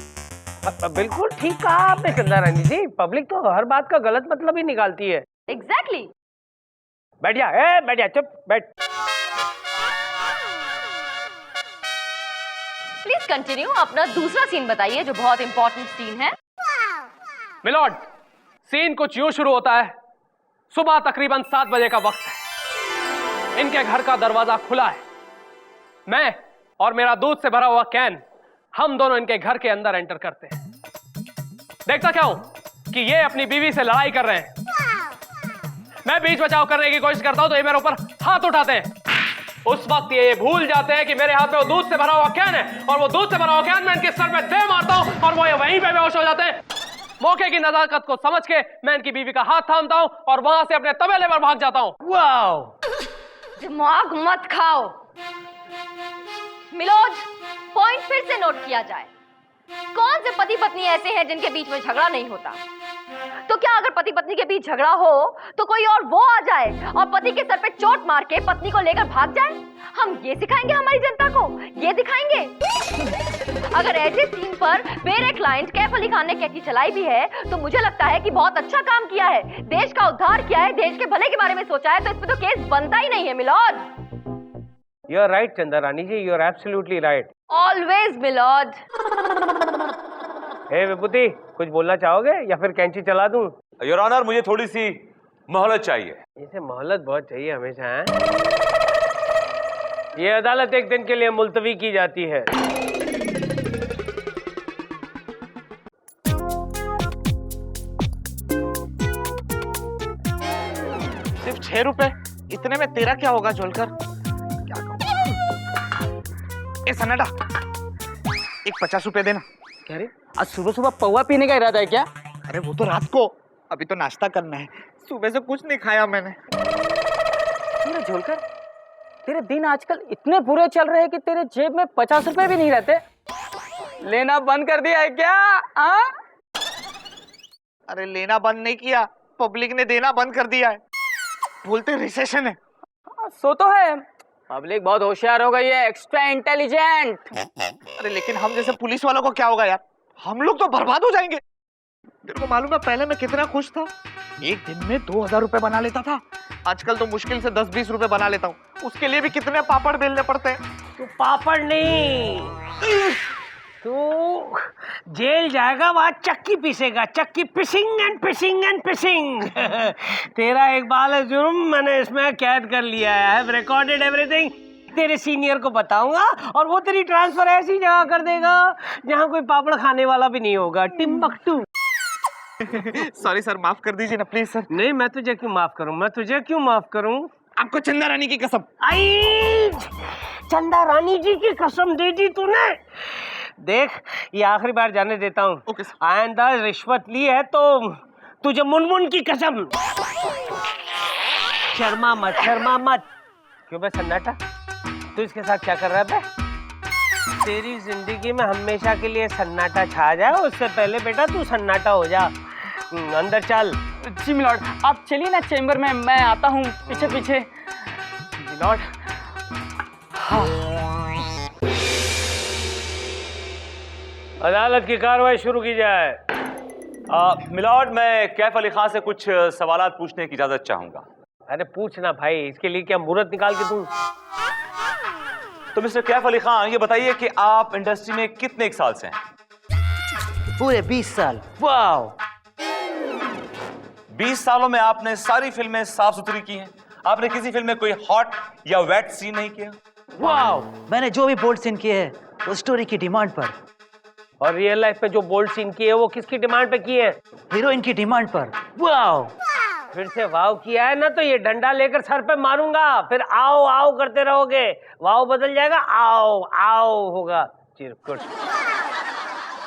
S6: बिल्कुल ठीक कहा आपने चंदा रानी जी, पब्लिक तो हर बात का गलत मतलब ही निकालती है।
S4: एग्जैक्टली।
S6: बैठ जा, बैठ जा, चुप बैठ।
S4: प्लीज कंटिन्यू, अपना दूसरा सीन बताइए जो बहुत इंपॉर्टेंट सीन है।
S5: मिलॉर्ड, सीन कुछ यूं शुरू होता है, सुबह तकरीबन 7 बजे का वक्त है, इनके घर का दरवाजा खुला है, मैं और मेरा दूध से भरा हुआ कैन, हम दोनों इनके घर के अंदर एंटर करते हैं। देखता क्या हूं कि ये अपनी बीवी से लड़ाई कर रहे हैं। मैं बीच बचाव करने की कोशिश करता हूं तो ये मेरे ऊपर हाथ उठाते हैं। उस वक्त ये भूल जाते हैं कि मेरे हाथ में वो दूध से भरा हुआ कैन है, और वो दूध से भरा हुआ कैन मैं इनके सर पे दे मारता हूं और वो ये वहीं पे बेहोश हो जाते हैं। मौके की नजाकत को समझ के मैं इनकी बीवी का हाथ थामता हूं और वहां से अपने तबेले पर भाग जाता हूं।
S6: वाओ!
S4: दिमाग मत खाओ मिलोज, पॉइंट फिर से नोट किया जाए। कौन से पति पत्नी ऐसे हैं जिनके बीच में झगड़ा नहीं होता? तो क्या अगर पति पत्नी के बीच झगड़ा हो तो कोई और वो आ जाए और पति के सर पे चोट मार के पत्नी को लेकर भाग जाए? हम ये सिखाएंगे हमारी जनता को? ये दिखाएंगे? अगर ऐसे सीन पर मेरे क्लाइंट कैफ अली खान ने कैंची चलाई भी है तो मुझे लगता है कि बहुत अच्छा काम किया है, देश का उद्धार किया है, देश के भले के बारे में सोचा है, तो इस पे तो केस बनता ही नहीं है milord.
S6: You are right Chanda Rani ji, you are absolutely right.
S4: Always milord.
S6: Hey Vibhuti, कुछ बोलना चाहोगे या फिर कैंची चला दूं?
S3: योर ऑनर, मुझे थोड़ी सी मोहलत चाहिए।
S6: इसे मोहलत बहुत चाहिए हमेशा है? ये अदालत एक दिन के लिए मुलतवी की जाती है।
S9: सिर्फ 6 रुपए, इतने में तेरा क्या होगा झोलकर? क्या कहूं? ए सन्नाटा, एक 50 रुपए देना।
S8: कह रहे आज सुबह सुबह पौवा पीने का इरादा है क्या?
S9: अरे वो तो रात को, अभी तो नाश्ता करना है। सुबह से कुछ नहीं खाया मैंने।
S8: तेरा झोलकर, तेरे दिन आजकल इतने बुरे चल रहे हैं कि तेरे जेब में 50 रुपए भी नहीं रहते। लेना बंद कर दिया है क्या? हाँ?
S9: अरे लेना बंद नहीं किया, पब्लिक ने देना बंद कर दिया है। बोलते रिसेशन है।
S8: सो तो है, पब्लिक बहुत होशियार हो गई है, एक्स्ट्रा इंटेलिजेंट।
S9: अरे लेकिन हम जैसे पुलिस वालों को क्या होगा यार, हम लोग तो बर्बाद हो जाएंगे। तेरे को मालूम है पहले मैं कितना खुश था, एक दिन में 2000 रुपए बना लेता था। आजकल तो मुश्किल से 10-20 रुपए बना लेता हूँ, उसके लिए भी कितने पापड़ बेलने पड़ते हैं।
S6: तू पापड़ नहीं, तू जेल जाएगा, वहां चक्की पीसेगा, चक्की pissing and pissing and pissing. तेरा एक बाल है जुर्म, मैंने इसमें कैद कर लिया है। I have recorded everything. तेरे सीनियर को बताऊंगा और वो तेरी ट्रांसफर ऐसी जगह कर देगा जहां कोई पापड़ खाने वाला भी नहीं होगा। टिम्बकटू।
S9: सॉरी सर, माफ कर दीजिए ना प्लीज सर।
S6: नहीं, मैं तुझे क्यों माफ करूं, मैं तुझे क्यों माफ करूं?
S9: आपको चंदा रानी की कसम।
S6: आई, चंदा रानी जी की कसम दे दी तूने। देख, ये आखिरी बार जाने देता हूँ।
S9: Okay sir.
S6: आइंदा रिश्वत ली है तो तुझे मुनमुन की कसम। शर्मा मत, शर्मा मत। क्यों बे सन्नाटा, तू इसके साथ क्या कर रहा है बे? तेरी जिंदगी में हमेशा के लिए सन्नाटा छा जाए, उससे पहले बेटा तू सन्नाटा हो जा। अंदर चल।
S8: जी मिलॉर्ड, आप चलिए ना चेम्बर में, मैं आता हूँ पीछे पीछे। मिलॉर्ड।
S6: अदालत की कार्रवाई शुरू की जाए।
S3: मिलॉर्ड, मैं कैफ अली खान से कुछ सवालात पूछने की इजाजत चाहूंगा।
S6: अरे पूछना भाई, इसके लिए क्या मुहूर्त निकाल के दूं?
S3: तो मिस्टर कैफ अली खान, ये बताइए कि आप इंडस्ट्री में कितने एक साल से हैं?
S7: पूरे 20 साल।
S6: वाह,
S3: 20 सालों में आपने सारी फिल्में साफ सुथरी की हैं। आपने किसी फिल्म में कोई हॉट या वेट सीन नहीं किया।
S6: वाह।
S7: मैंने जो भी बोल्ड सीन किए हैं वो स्टोरी की डिमांड पर।
S6: और रियल लाइफ में जो बोल्ड सीन किए वो किसकी डिमांड पे किए?
S7: हीरोइन की डिमांड पर।
S6: वाह। फिर से वाव किया है ना तो ये डंडा लेकर सर पे मारूंगा, फिर आओ आओ करते रहोगे। वाव बदल जाएगा, आओ आओ होगा। चिरकुट।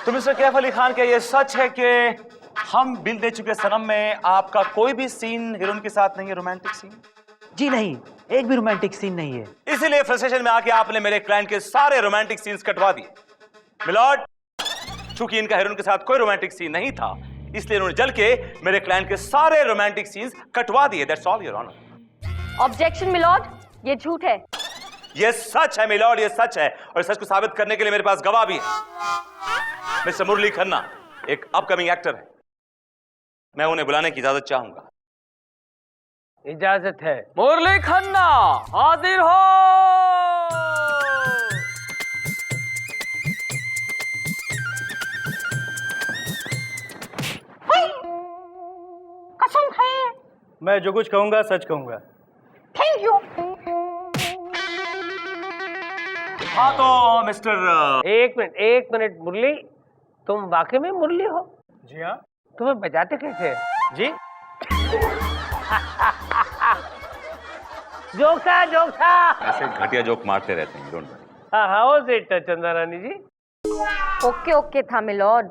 S3: तो मिस्टर कैफ अली खान, क्या ये सच है कि हम बिल दे चुके सनम में आपका कोई भी सीन हीरोइन के साथ नहीं है, रोमांटिक सीन?
S7: जी नहीं, एक भी रोमांटिक सीन नहीं है।
S3: इसीलिए फ्रस्ट्रेशन में आके आपने मेरे क्लाइंट के सारे रोमांटिक सीन्स कटवा दिए। मिलॉर्ड, चूंकि इनका हीरोइन के साथ कोई रोमांटिक सीन नहीं था, इसलिए इन्होंने जल के मेरे क्लाइंट के सारे रोमांटिक सीन्स कटवा दिए। That's all your honour.
S4: Objection milord, ये झूठ है।
S3: ये सच है मिलॉर्ड, ये सच है, और सच को साबित करने के लिए मेरे पास गवाह भी है। मिस्टर मुरली खन्ना एक अपकमिंग एक्टर है, मैं उन्हें बुलाने की इजाजत चाहूंगा।
S6: इजाजत है।
S8: मुरली खन्ना हाजिर हो।
S6: कसम है, मैं जो कुछ कहूंगा सच कहूंगा।
S8: Thank you.
S3: हाँ तो मिस्टर
S6: एक मिनट मुरली, तुम वाकई में मुरली हो?
S9: जी हाँ।
S6: तुम्हें बजाते कैसे?
S9: जी
S6: जोखा जोखा।
S3: ऐसे घटिया जोक मारते रहते हैं, डोंट वरी।
S6: हाँ हाउ इज इट चंदा रानी जी?
S4: ओके ओके था मिलॉर्ड।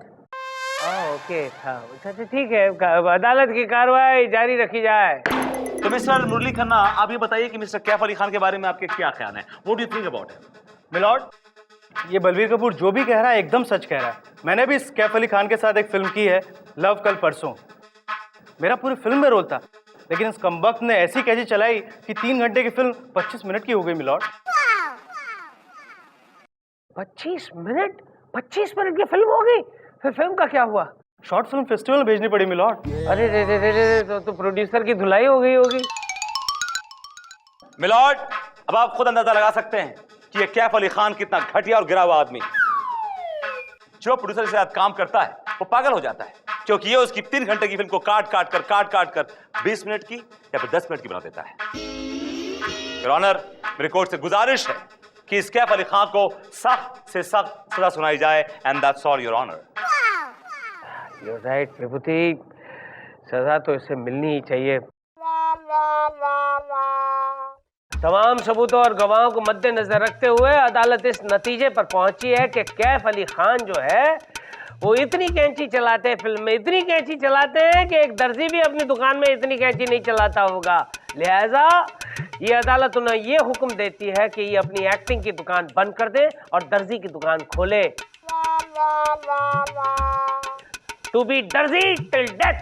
S6: ओके था। अच्छा ठीक है, अदालत की कार्रवाई जारी रखी जाए।
S3: तो मिस्टर मुरली खन्ना, आप ये बताइए कि मिस्टर कैफ अली खान के बारे में आपके क्या ख्याल हैं? What do you think about him?
S10: Milord, ये बलवीर कपूर जो भी कह रहा है एकदम सच कह रहा है। मैंने भी कैफ अली खान के साथ एक फिल्म की है, लव कल परसों। मेरा पूरी फिल्म में रोल था, लेकिन इस कमबख्त ने ऐसी कैची चलाई कि 3 घंटे की फिल्म 25 मिनट की हो गई मिलॉर्ड।
S6: 25 मिनट? 25 मिनट की फिल्म हो गई? फिर फिल्म का क्या हुआ?
S10: शॉर्ट फिल्म फेस्टिवल में भेजनी पड़ी मिलॉर्ड।
S6: अरे रे रे रे रे, तो प्रोड्यूसर की धुलाई हो गई होगी।
S3: मिलॉर्ड, अब आप खुद अंदाजा लगा सकते हैं कि ये कैफ अली खान कितना घटिया और गिरा हुआ आदमी। जो प्रोड्यूसर के साथ काम करता है वो पागल हो जाता है, क्योंकि ये उसकी 3 घंटे की फिल्म को काट काट कर 20 मिनट की या फिर 10 मिनट की बना देता है। योर ऑनर, मेरे कोर्ट से गुजारिश है कि इस कैफ अली खान को सख्त से सख्त सजा सुनाई जाए, and that's all your honour.
S6: You're right, Vibhuti, सजा तो इसे मिलनी ही चाहिए। तमाम सबूतों और गवाहों को मद्देनजर रखते हुए अदालत इस नतीजे पर पहुंची है कि कैफ अली खान जो है वो इतनी कैंची चलाते हैं, फिल्म में इतनी कैंची चलाते हैं कि एक दर्जी भी अपनी दुकान में इतनी कैंची नहीं चलाता होगा। लिहाजा ये अदालत उन्हें ये हुक्म देती है कि ये अपनी एक्टिंग की दुकान बंद कर दे और दर्जी की दुकान खोले। टू बी दर्जी टिल डेथ।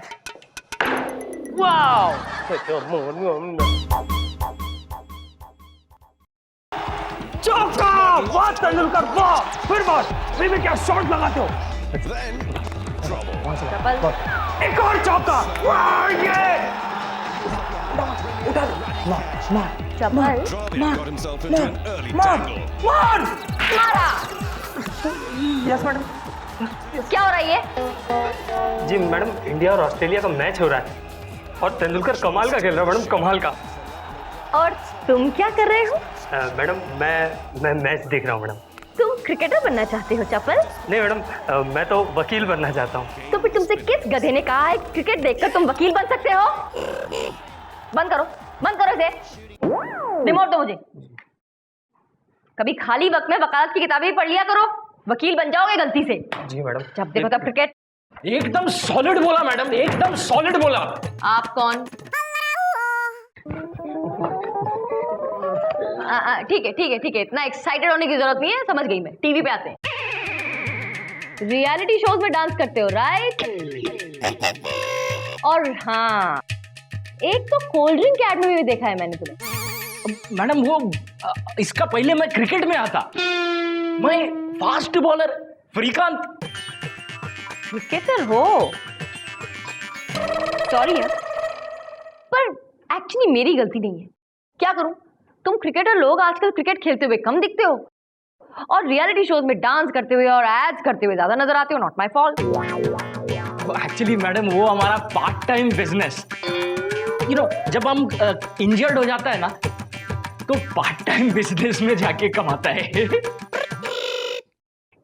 S6: वाओ!
S2: चौका! वाह तेंदुलकर वाह! फिर बॉस, फिर भी क्या शॉट लगाते हो? एक और चौका! वाह ये!
S4: चप्पल
S2: मार!
S4: मारा।
S10: Yes madam.
S4: क्या हो रहा है ये?
S10: जी मैडम, इंडिया और ऑस्ट्रेलिया का मैच हो रहा है और तेंदुलकर कमाल का खेल रहा है मैडम, कमाल का।
S4: और तुम क्या कर रहे हो?
S10: मैडम मैं मैच देख रहा हूँ मैडम।
S4: तुम क्रिकेटर बनना चाहते हो चप्पल?
S10: नहीं मैडम, मैं तो वकील बनना चाहता हूँ।
S4: तो फिर तुमसे किस गधे ने कहा है क्रिकेट देखकर तुम वकील बन सकते हो? बंद करो इसे। रिमोट दो मुझे। कभी खाली वक्त में वकालत की किताबें भी पढ़ लिया करो, वकील बन जाओगे गलती से।
S10: जी मैडम।
S4: जब देखो तब क्रिकेट।
S5: एकदम सॉलिड बोला मैडम, एकदम सॉलिड बोला।
S4: आप कौन? ठीक है, इतना एक्साइटेड होने की जरूरत नहीं है, समझ गई मैं। टीवी पे आते हैं, रियलिटी शोज में डांस करते हो, राइट? और हाँ, एक तो कोल्ड ड्रिंक के एड में भी देखा है मैंने तुम्हें।
S5: मैडम वो इसका पहले मैं क्रिकेट में आता, मैं फास्ट बॉलर श्रीकांत।
S4: क्रिकेटर हो? सॉरी यार, पर एक्चुअली मेरी गलती नहीं है। क्या करूं, तुम क्रिकेटर लोग आजकल क्रिकेट खेलते हुए कम दिखते हो और रियलिटी शोज में डांस करते हुए और एड्स करते हुए ज्यादा नजर आते हो। Not my fault.
S5: Actually madam वो हमारा part time business, you know, जब हम इंजर्ड हो जाता है ना तो पार्ट टाइम बिजनेस में जाके कमाता है।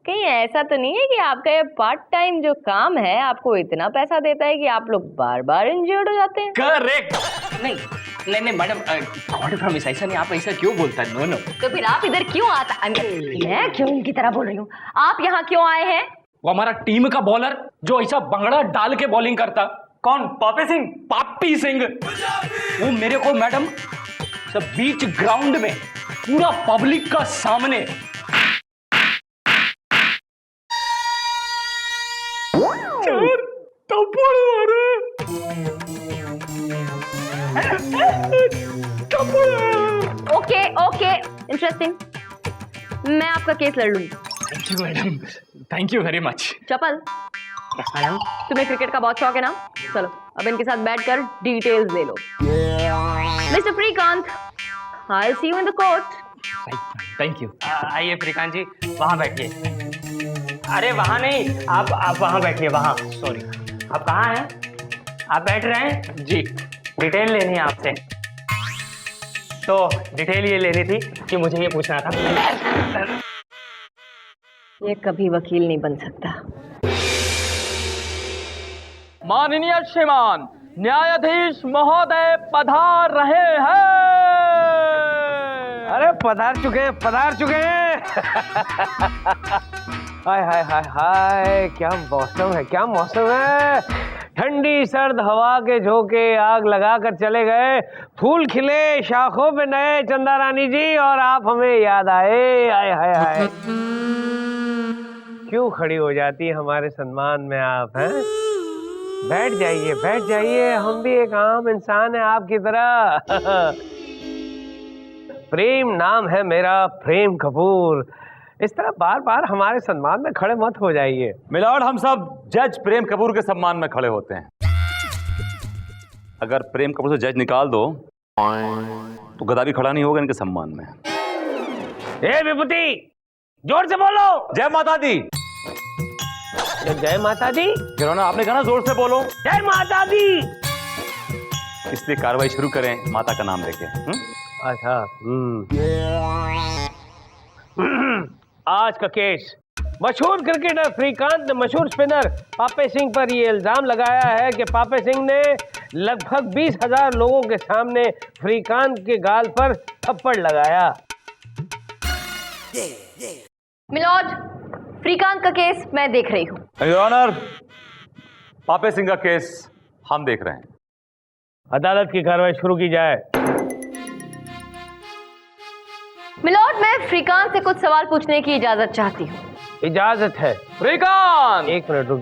S4: कहीं ऐसा तो नहीं है कि आपका ये पार्ट टाइम जो काम है आपको इतना पैसा देता है कि आप लोग बार बार इंजर्ड हो जाते हैं?
S5: करेक्ट। नहीं मैडम, गॉड प्रॉमिस, ऐसा नहीं। आप ऐसा क्यों बोलता है? नो।
S4: तो फिर आप इधर क्यों आता? मैं क्यों इनकी तरह बोल रही हूँ? आप यहाँ क्यों आए हैं?
S5: वो हमारा टीम का बॉलर जो ऐसा बंगड़ा डाल के बॉलिंग करता। कौन? पापी सिंह। वो मेरे को मैडम सब बीच ग्राउंड में पूरा पब्लिक का सामने
S4: ओके, इंटरेस्टिंग। मैं आपका केस लड़ लूंगी।
S5: Thank you madam, thank you very much.
S4: चपल,
S5: मैडम
S4: तुम्हें क्रिकेट का बहुत शौक है ना? चलो अब इनके साथ बैठकर डिटेल्स ले लो। Mister Shrikant, I see you in the court.
S5: Thank you.
S10: आइए श्रीकांत जी, वहाँ बैठिए। अरे वहाँ नहीं, आप वहाँ बैठिए, वहाँ। सॉरी, आप कहाँ हैं? आप बैठ रहे हैं? जी, डिटेल लेनी है आपसे। तो डिटेल ये लेनी थी कि मुझे ये पूछना था।
S4: ये कभी वकील नहीं बन सकता।
S8: माननीय श्रीमान न्यायाधीश महोदय पधार रहे हैं।
S6: अरे पधार चुके हैं। हाय हाय हाय हाय, क्या मौसम है। ठंडी सर्द हवा के झोंके आग लगा कर चले गए, फूल खिले शाखों पे नए चंदा रानी जी, और आप हमें याद आए। हाय हाय हाय, क्यों खड़ी हो जाती है हमारे सम्मान में आप? हैं, बैठ जाइए, हम भी एक आम इंसान है आपकी तरह। प्रेम नाम है मेरा, प्रेम कपूर। इस तरह बार बार हमारे सम्मान में खड़े मत हो जाइए।
S3: मिलॉर्ड, हम सब जज प्रेम कपूर के सम्मान में खड़े होते हैं। अगर प्रेम कपूर से जज निकाल दो तो गधा भी खड़ा नहीं होगा इनके सम्मान में।
S6: ए विभूति, जोर से बोलो।
S3: जय माता दी।
S6: जय माता दी।
S3: जिन्होंने आपने कहा ना जोर से बोलो।
S6: जय माता दी।
S3: इसलिए कार्रवाई शुरू करें माता का नाम लेके।
S6: अच्छा, आज का केस मशहूर क्रिकेटर श्रीकांत ने मशहूर स्पिनर पापे सिंह पर ये इल्जाम लगाया है कि पापे सिंह ने लगभग 20,000 लोगों के सामने श्रीकांत के गाल पर थप्पड़ लगाया।
S4: मिलॉर्ड, श्रीकांत का केस मैं देख रही हूँ।
S3: योर ऑनर, पापे सिंह का केस हम देख रहे हैं।
S6: अदालत की कार्रवाई शुरू की जाए।
S4: मिलॉर्ड, मैं श्रीकांत से कुछ सवाल पूछने की इजाजत चाहती हूँ।
S6: इजाजत है।
S8: श्रीकांत,
S6: एक मिनट रुक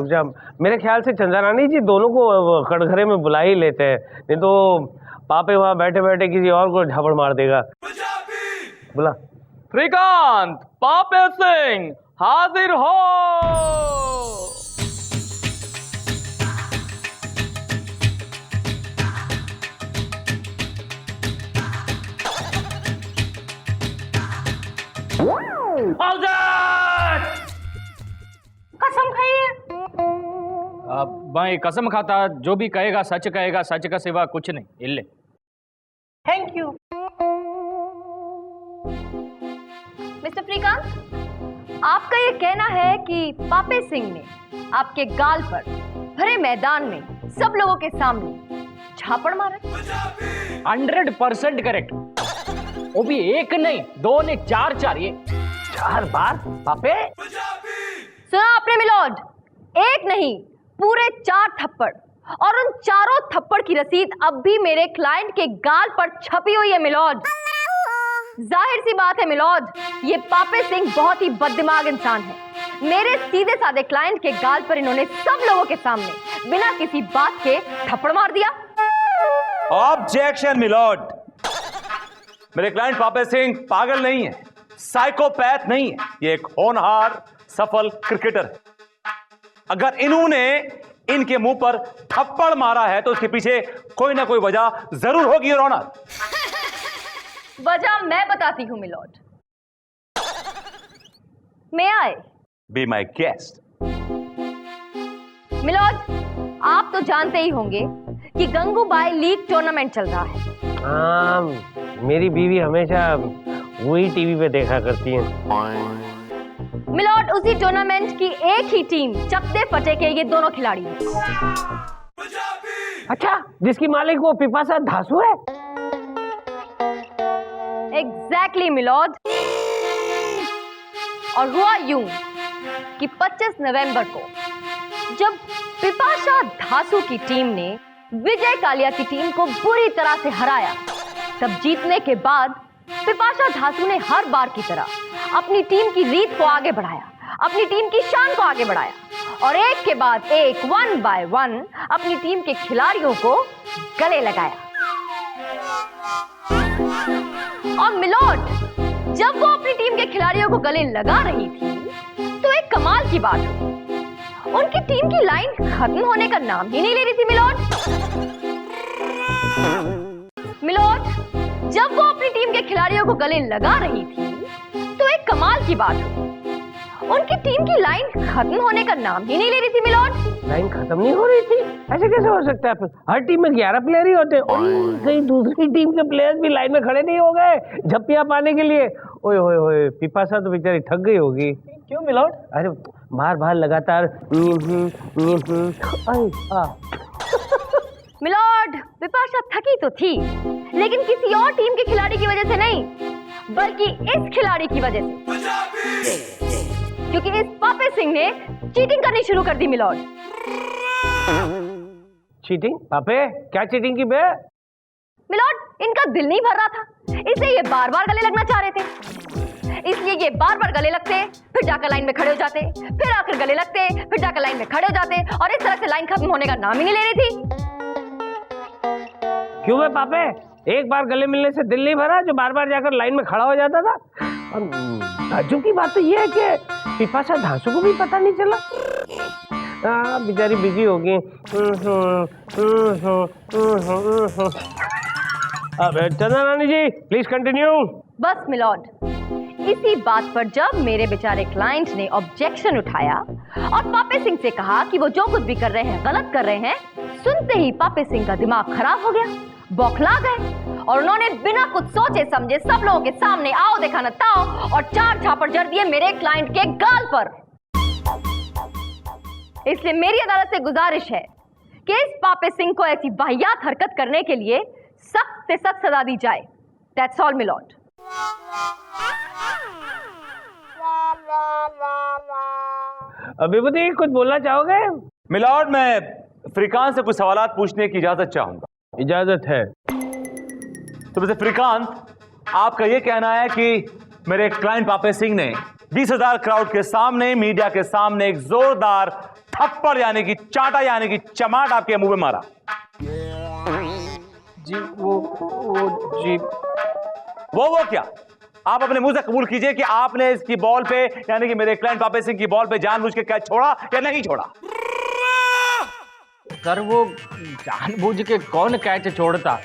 S6: जा। मेरे ख्याल से चंदा रानी जी दोनों को कटघरे में बुला ही लेते हैं, नहीं तो पापे वहां बैठे बैठे किसी और को झापड़ मार देगा। बुला।
S8: श्रीकांत, पापे सिंह हाजिर हो।
S4: कसम खाई है।
S8: भाई कसम खाता, जो भी कहेगा सच कहेगा, सच का सिवा कुछ नहीं। इल्ले।
S4: Thank you. मिस्टर श्रीकांत, आपका ये कहना है कि पापे सिंह ने आपके गाल पर भरे मैदान में सब लोगों के सामने झापड़ मारा?
S8: 100% करेक्ट। वो भी एक नहीं, दो नहीं, चार। ये 4 बार पापे।
S4: सुना आपने मिलॉर्ड, एक नहीं पूरे 4 थप्पड़, और उन चारों थप्पड़ की रसीद अब भी मेरे क्लाइंट के गाल पर छपी हुई है मिलॉर्ड। जाहिर सी बात है मिलॉर्ड, ये पापे सिंह बहुत ही बददिमाग इंसान है। मेरे सीधे साधे क्लाइंट के गाल पर इन्होंने सब लोगों के सामने बिना किसी बात के थप्पड़ मार दिया।
S3: ऑब्जेक्शन मिलॉर्ड, मेरे क्लाइंट पापे सिंह पागल नहीं है, साइकोपैथ नहीं है, ये एक होनहार सफल क्रिकेटर है। अगर इन्होंने इनके मुंह पर थप्पड़ मारा है तो उसके पीछे कोई ना कोई वजह जरूर होगी योर ऑनर।
S4: वजह मैं बताती हूं मिलॉर्ड। मैं आए
S3: बी माई गेस्ट।
S4: मिलॉर्ड, आप तो जानते ही होंगे कि गंगूबाई लीग टूर्नामेंट चल रहा है।
S6: हाँ, मेरी बीवी हमेशा वही टीवी पे देखा करती है।
S4: मिलॉर्ड, उसी टूर्नामेंट की एक ही टीम चकते फटे के ये दोनों खिलाड़ी हैं।
S6: अच्छा, जिसकी मालिक वो पिपासा धासु है?
S4: Exactly milord. और हुआ यूं कि 25 नवंबर को जब पिपासा धासु की टीम ने विजय कालिया की टीम को बुरी तरह से हराया, तब जीतने के बाद पिपासा धासु ने हर बार की तरह अपनी टीम की रीत को आगे बढ़ाया, अपनी टीम की शान को आगे बढ़ाया, और एक के बाद एक 1 by 1 अपनी टीम के खिलाड़ियों को गले लगाया। और मिलॉर्ड, जब वो अपनी टीम के खिलाड़ियों को गले लगा रही थी तो एक कमाल की बात हुई, उनकी टीम की लाइन खत्म होने का नाम ही नहीं ले रही थी मिलॉर्ड। मिलॉर्ड, जब वो अपनी टीम के खिलाड़ियों को गले लगा रही थी तो एक कमाल की बात हुई, उनकी टीम की लाइन खत्म होने का नाम ही नहीं ले रही थी मिलॉर्ड।
S6: लाइन खत्म नहीं हो रही थी? ऐसे कैसे हो सकता है? हर टीम में 11 प्लेयर ही होते हैं। कहीं दूसरी टीम के प्लेयर्स भी लाइन में खड़े नहीं हो गए झप्पियां पाने के लिए? ओए होए होए, पिपासा तो बेचारी थक गई होगी।
S8: क्यों मिलॉर्ड?
S6: अरे बार लगातार
S4: मिलॉर्ड, पिपासा थकी तो थी, लेकिन किसी और टीम के खिलाड़ी की वजह से नहीं, बल्कि इस खिलाड़ी की वजह से, क्योंकि इस पापे सिंह ने चीटिंग करनी शुरू कर दी मिलॉर्ड।
S6: चीटिंग? पापे क्या चीटिंग की बे?
S4: मिलॉर्ड, इनका दिल नहीं भर रहा था, इसलिए ये बार बार गले लगना चाह रहे थे। इसलिए ये बार बार गले लगते, फिर जाकर लाइन में खड़े हो जाते, फिर आकर गले लगते, फिर जाकर लाइन में खड़े हो जाते, और इस तरह से लाइन खत्म होने का नाम ही नहीं ले रही थी।
S6: क्यों है पापे? एक बार गले मिलने से दिल नहीं भरा जो बार बार जाकर लाइन में खड़ा हो जाता था? और ताज्जुब की बात तो ये है कि पिपासा धासु को भी पता नहीं चला। बेचारी बिजी होगी। अब चंदा रानी जी प्लीज कंटिन्यू।
S4: बस मिलॉर्ड, इसी बात पर जब मेरे बेचारे क्लाइंट ने ऑब्जेक्शन उठाया और पापे सिंह से कहा कि वो जो कुछ भी कर रहे हैं गलत कर रहे हैं, सुनते ही पापे सिंह का दिमाग खराब हो गया, बौखला गए और उन्होंने बिना कुछ सोचे समझे सब लोगों के सामने आओ देखा न ताओ और 4 झापड़ जड़ दिए मेरे क्लाइंट के गाल पर। इसलिए मेरी अदालत से गुजारिश है कि इस पापे सिंह को ऐसी वाहियात हरकत करने के लिए सख्त से सख्त सजा दी जाए। That's all milord.
S6: विभूति कुछ बोलना चाहोगे?
S3: मिलॉर्ड, मैं फ्रीकांत से कुछ सवालात पूछने की इजाजत चाहूंगा।
S6: इजाजत है।
S3: तो वैसे फ्रीकांत, आपका यह कहना है कि मेरे क्लाइंट पापे सिंह ने 20,000 क्राउड के सामने, मीडिया के सामने एक जोरदार थप्पड़ यानी कि चाटा यानी कि चमाट आपके मुंह में मारा?
S6: जी वो जी
S3: वो क्या? आप अपने मुंह से कबूल कीजिए कि आपने इसकी बॉल पे यानी कि मेरे क्लाइंट पापे सिंह की बॉल पे जानबूझ के कैच छोड़ा या नहीं छोड़ा?
S8: सर वो जानबूझ के कौन कैच छोड़ता,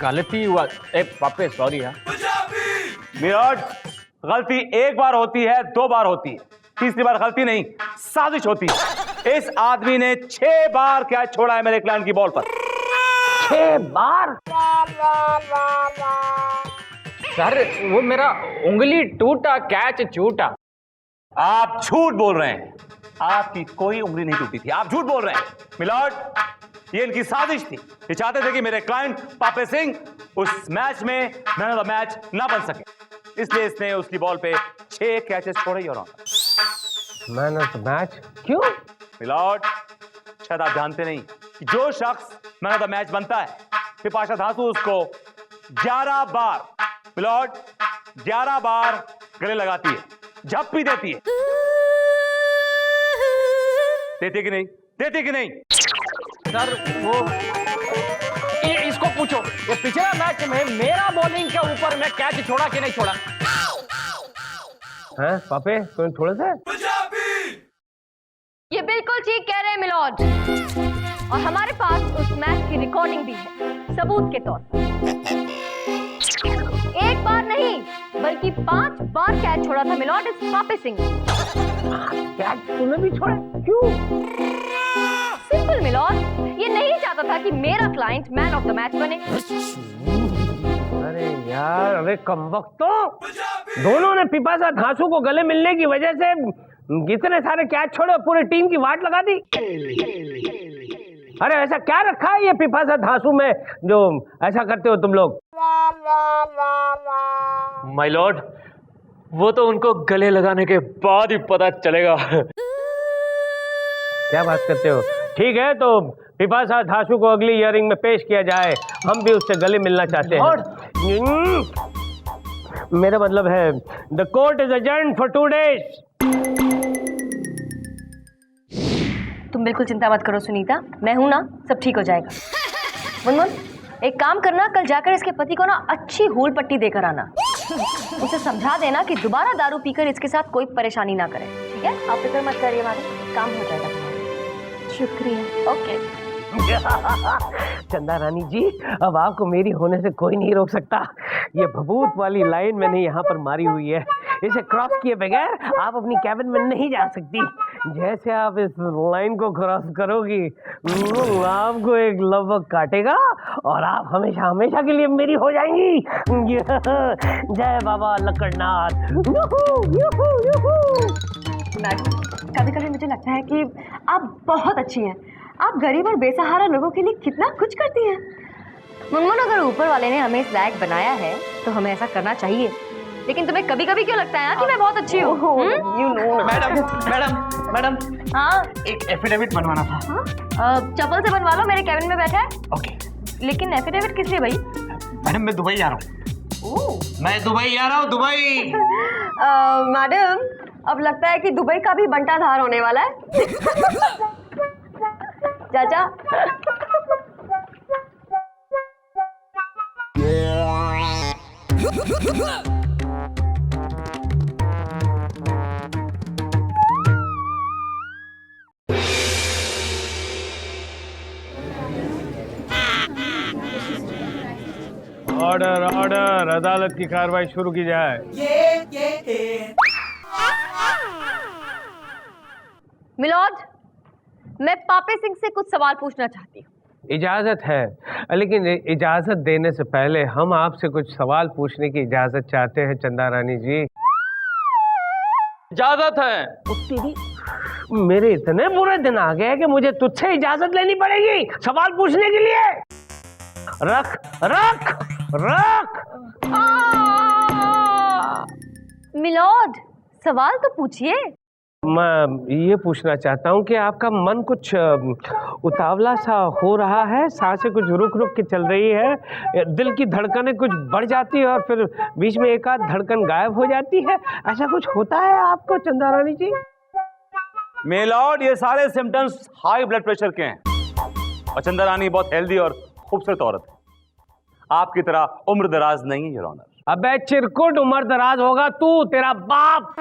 S8: गलती हुआ। पापे सॉरी यार।
S3: मिलॉर्ड, गलती एक बार होती है, 2 बार होती है, तीसरी बार गलती नहीं, साजिश होती है। इस आदमी ने 6 बार कैच छोड़ा है मेरे क्लाइंट की बॉल पर।
S8: 6 बार? सर वो मेरा उंगली टूटा, कैच छूटा।
S3: आप झूठ बोल रहे हैं, आपकी कोई उंगली नहीं टूटी थी, आप झूठ बोल रहे हैं। मिलॉर्ड, ये इनकी साजिश थी। ये चाहते थे कि मेरे क्लाइंट पापे सिंह उस मैच में मैन ऑफ द मैच ना बन सके, इसलिए इसने उसकी बॉल पे 6 कैचेस छोड़े। और
S6: मैन ऑफ द मैच क्यों?
S3: मिलॉर्ड, शायद आप जानते नहीं कि जो शख्स मैन ऑफ द मैच बनता है, पिपाशा धांसू उसको 11 बार, मिलॉर्ड 11 बार गले लगाती है, झप्पी देती है। देती कि नहीं? देती कि नहीं?
S8: सर वो इसको पूछो, ये पिछले मैच में मेरा बॉलिंग के ऊपर मैं कैच छोड़ा कि नहीं छोड़ा?
S6: हैं पापे, तुम थोड़ा सा
S4: ये बिल्कुल ठीक कह रहे हैं मिलॉर्ड, और हमारे पास उस मैच की रिकॉर्डिंग भी है सबूत के तौर पर। 1 बार नहीं बल्कि 5 बार कैच छोड़ा था मिलॉर्ड इस पापे सिंह।
S6: कैच तूने भी छोड़ा, क्यों?
S4: सिंपल मिलॉर्ड, ये नहीं चाहता था कि मेरा client man of the match बने।
S6: अरे यार, अरे कमबख्त, तो दोनों ने पिपासा धांसू को गले मिलने की वजह से कितने सारे कैच छोड़े, पूरी टीम की वाट लगा दी। अरे ऐसा क्या रखा है ये पिपासा धांसू में जो ऐसा करते हो तुम लोग?
S5: माय लॉर्ड, वो तो उनको गले लगाने के बाद ही पता चलेगा।
S6: क्या बात करते हो? ठीक है, तो पिपासा धांसू को अगली हियरिंग में पेश किया जाए। हम भी उससे गले मिलना चाहते हैं। मेरा मतलब है the court is adjourned for 2 days।
S4: तुम बिल्कुल चिंता मत करो सुनीता, मैं हूं ना, सब ठीक हो जाएगा। मुनमुन, एक काम करना, कल जाकर इसके पति को ना अच्छी हूल पट्टी देकर आना। उसे समझा देना कि दोबारा दारू पीकर इसके साथ कोई परेशानी ना करे, ठीक है? आप फिक्र मत करिए, हमारे काम हो जाएगा। शुक्रिया। ओके।
S6: चंदा रानी जी, अब आपको मेरी होने से कोई नहीं रोक सकता। ये भभूत वाली लाइन मैंने यहाँ पर मारी हुई है, इसे क्रॉस किए बगैर आप अपनी कैबिन में नहीं जा सकती। जैसे आप इस लाइन को क्रॉस करोगी, आपको एक लवक काटेगा और आप हमेशा हमेशा के लिए मेरी हो जाएंगी। जय बाबा लक्कड़नाथ।
S4: कभी कभी मुझे लगता है कि आप बहुत अच्छी हैं। आप गरीब और बेसहारा लोगों के लिए कितना कुछ करती हैं। मुनमुन, अगर ऊपर वाले ने हमें इस लायक बनाया है तो हमें ऐसा करना चाहिए। लेकिन तुम्हें कभी कभी क्यों लगता है कि मैं बहुत अच्छी हूँ?
S9: मैडम,
S4: हाँ,
S9: एक एफिडेविट बनवाना था।
S4: चप्पल से बनवा लो, मेरे कैबिन में बैठा है।
S9: ओके।
S4: लेकिन एफिडेविट किस लिए भाई?
S9: मैडम, मैं दुबई आ रहा हूँ। मैं दुबई आ रहा हूँ, दुबई।
S4: मैडम, अब लगता है कि दुबई का भी बंटाधार होने वाला है। चाचा,
S6: ऑर्डर ऑर्डर, अदालत की कार्रवाई शुरू की जाए।
S4: मिलॉर्ड, मैं पापे सिंह से कुछ सवाल पूछना चाहती हूँ।
S6: इजाजत है, लेकिन इजाजत देने से पहले हम आपसे कुछ सवाल पूछने की इजाजत चाहते हैं चंदा रानी जी।
S5: इजाजत है।
S6: तेरी मेरे इतने बुरे दिन आ गए कि मुझे तुझसे इजाजत लेनी पड़ेगी सवाल पूछने के लिए। रख रख रख।
S4: मिलॉर्ड, सवाल तो पूछिए।
S6: मैं ये पूछना चाहता हूँ कि आपका मन कुछ उतावला सा हो रहा है, सांसें कुछ रुक रुक के चल रही है, दिल की धड़कनें कुछ बढ़ जाती है और फिर बीच में एक आध धड़कन गायब हो जाती है, ऐसा कुछ होता है आपको चंदा रानी जी?
S3: मेलॉर्ड, ये सारे सिम्टम्स हाई ब्लड प्रेशर के हैं और चंदा रानी बहुत हेल्दी और खूबसूरत औरत है, आपकी तरह उम्र दराज नहीं है योर ऑनर।
S6: अबे चिरकुट, उम्र दराज होगा तू, तेरा बाप।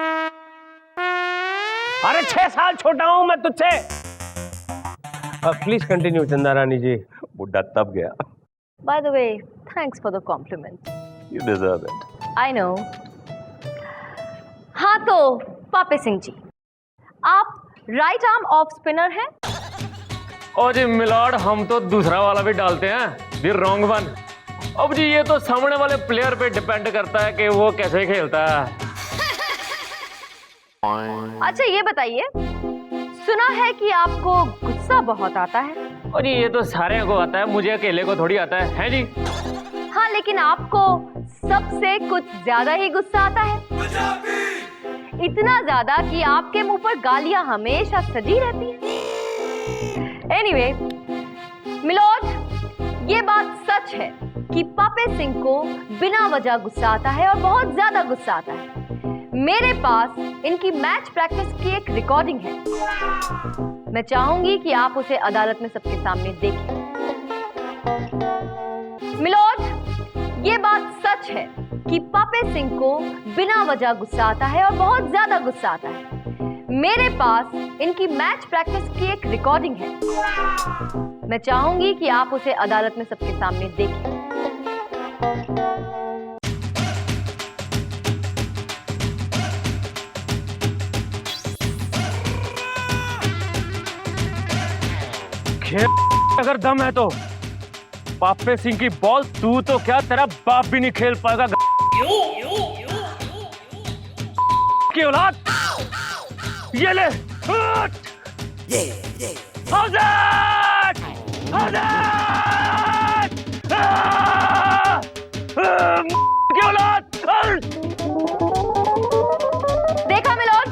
S6: अरे 6 साल छोटा हूं मैं तुझसे। प्लीज कंटिन्यू चंदा रानी जी।
S3: बुढ़ा तब गया।
S4: By the way, thanks for the compliment.
S3: You deserve it.
S4: I know. हाँ तो पापे सिंह जी, आप राइट आर्म ऑफ स्पिनर हैं?
S5: ओ जी मिलॉर्ड, हम तो दूसरा वाला भी डालते हैं, द रॉन्ग वन। अब जी ये तो सामने वाले प्लेयर पे डिपेंड करता है कि वो कैसे खेलता है।
S4: अच्छा ये बताइए, सुना है कि आपको गुस्सा बहुत आता है।
S5: और ये तो सारे को आता है, मुझे अकेले को थोड़ी आता है जी।
S4: हाँ, लेकिन आपको सबसे कुछ ज्यादा ही गुस्सा आता है, इतना ज्यादा कि आपके मुंह पर गालियां हमेशा सजी रहती हैं। एनीवे, मिलॉर्ड, ये बात सच है कि पापे सिंह को बिना वजह गुस्सा आता है और बहुत ज्यादा गुस्सा आता है। मेरे पास इनकी मैच प्रैक्टिस की एक रिकॉर्डिंग है, मैं चाहूंगी कि आप उसे अदालत में सबके सामने देखें। मिलॉर्ड, ये बात सच है कि पापे सिंह को बिना वजह गुस्सा आता है और बहुत ज्यादा गुस्सा आता है। मेरे पास इनकी मैच प्रैक्टिस की एक रिकॉर्डिंग है, मैं चाहूंगी कि आप उसे अदालत में सबके सामने देखें।
S5: अगर दम है तो पापे सिंह की बॉल तू तो क्या, तेरा बाप भी नहीं खेल पाएगा। की औलाद, ये ले। की औलाद।
S4: देखा मिलॉर्ड,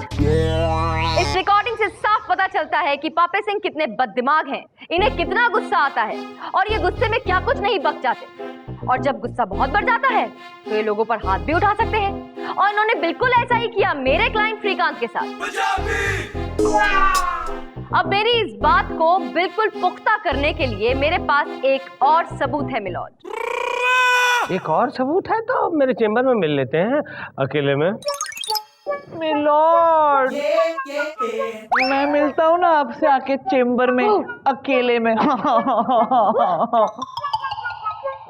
S4: इस रिकॉर्डिंग से साफ पता चलता है कि पापे सिंह कितने बददिमाग हैं, इन्हें कितना गुस्सा आता है और ये गुस्से में क्या कुछ नहीं बक जाते। और जब गुस्सा बहुत बढ़ जाता है तो ये लोगों पर हाथ भी उठा सकते हैं, और इन्होंने बिल्कुल ऐसा ही किया मेरे क्लाइंट श्रीकांत के साथ। अब मेरी इस बात को बिल्कुल पुख्ता करने के लिए मेरे पास एक और सबूत है मिलॉर्ड।
S6: एक और सबूत है तो मेरे चेंबर में मिल लेते हैं अकेले में।
S9: मिलॉर्ड, मैं मिलता हूँ ना आपसे आके चेंबर में अकेले में।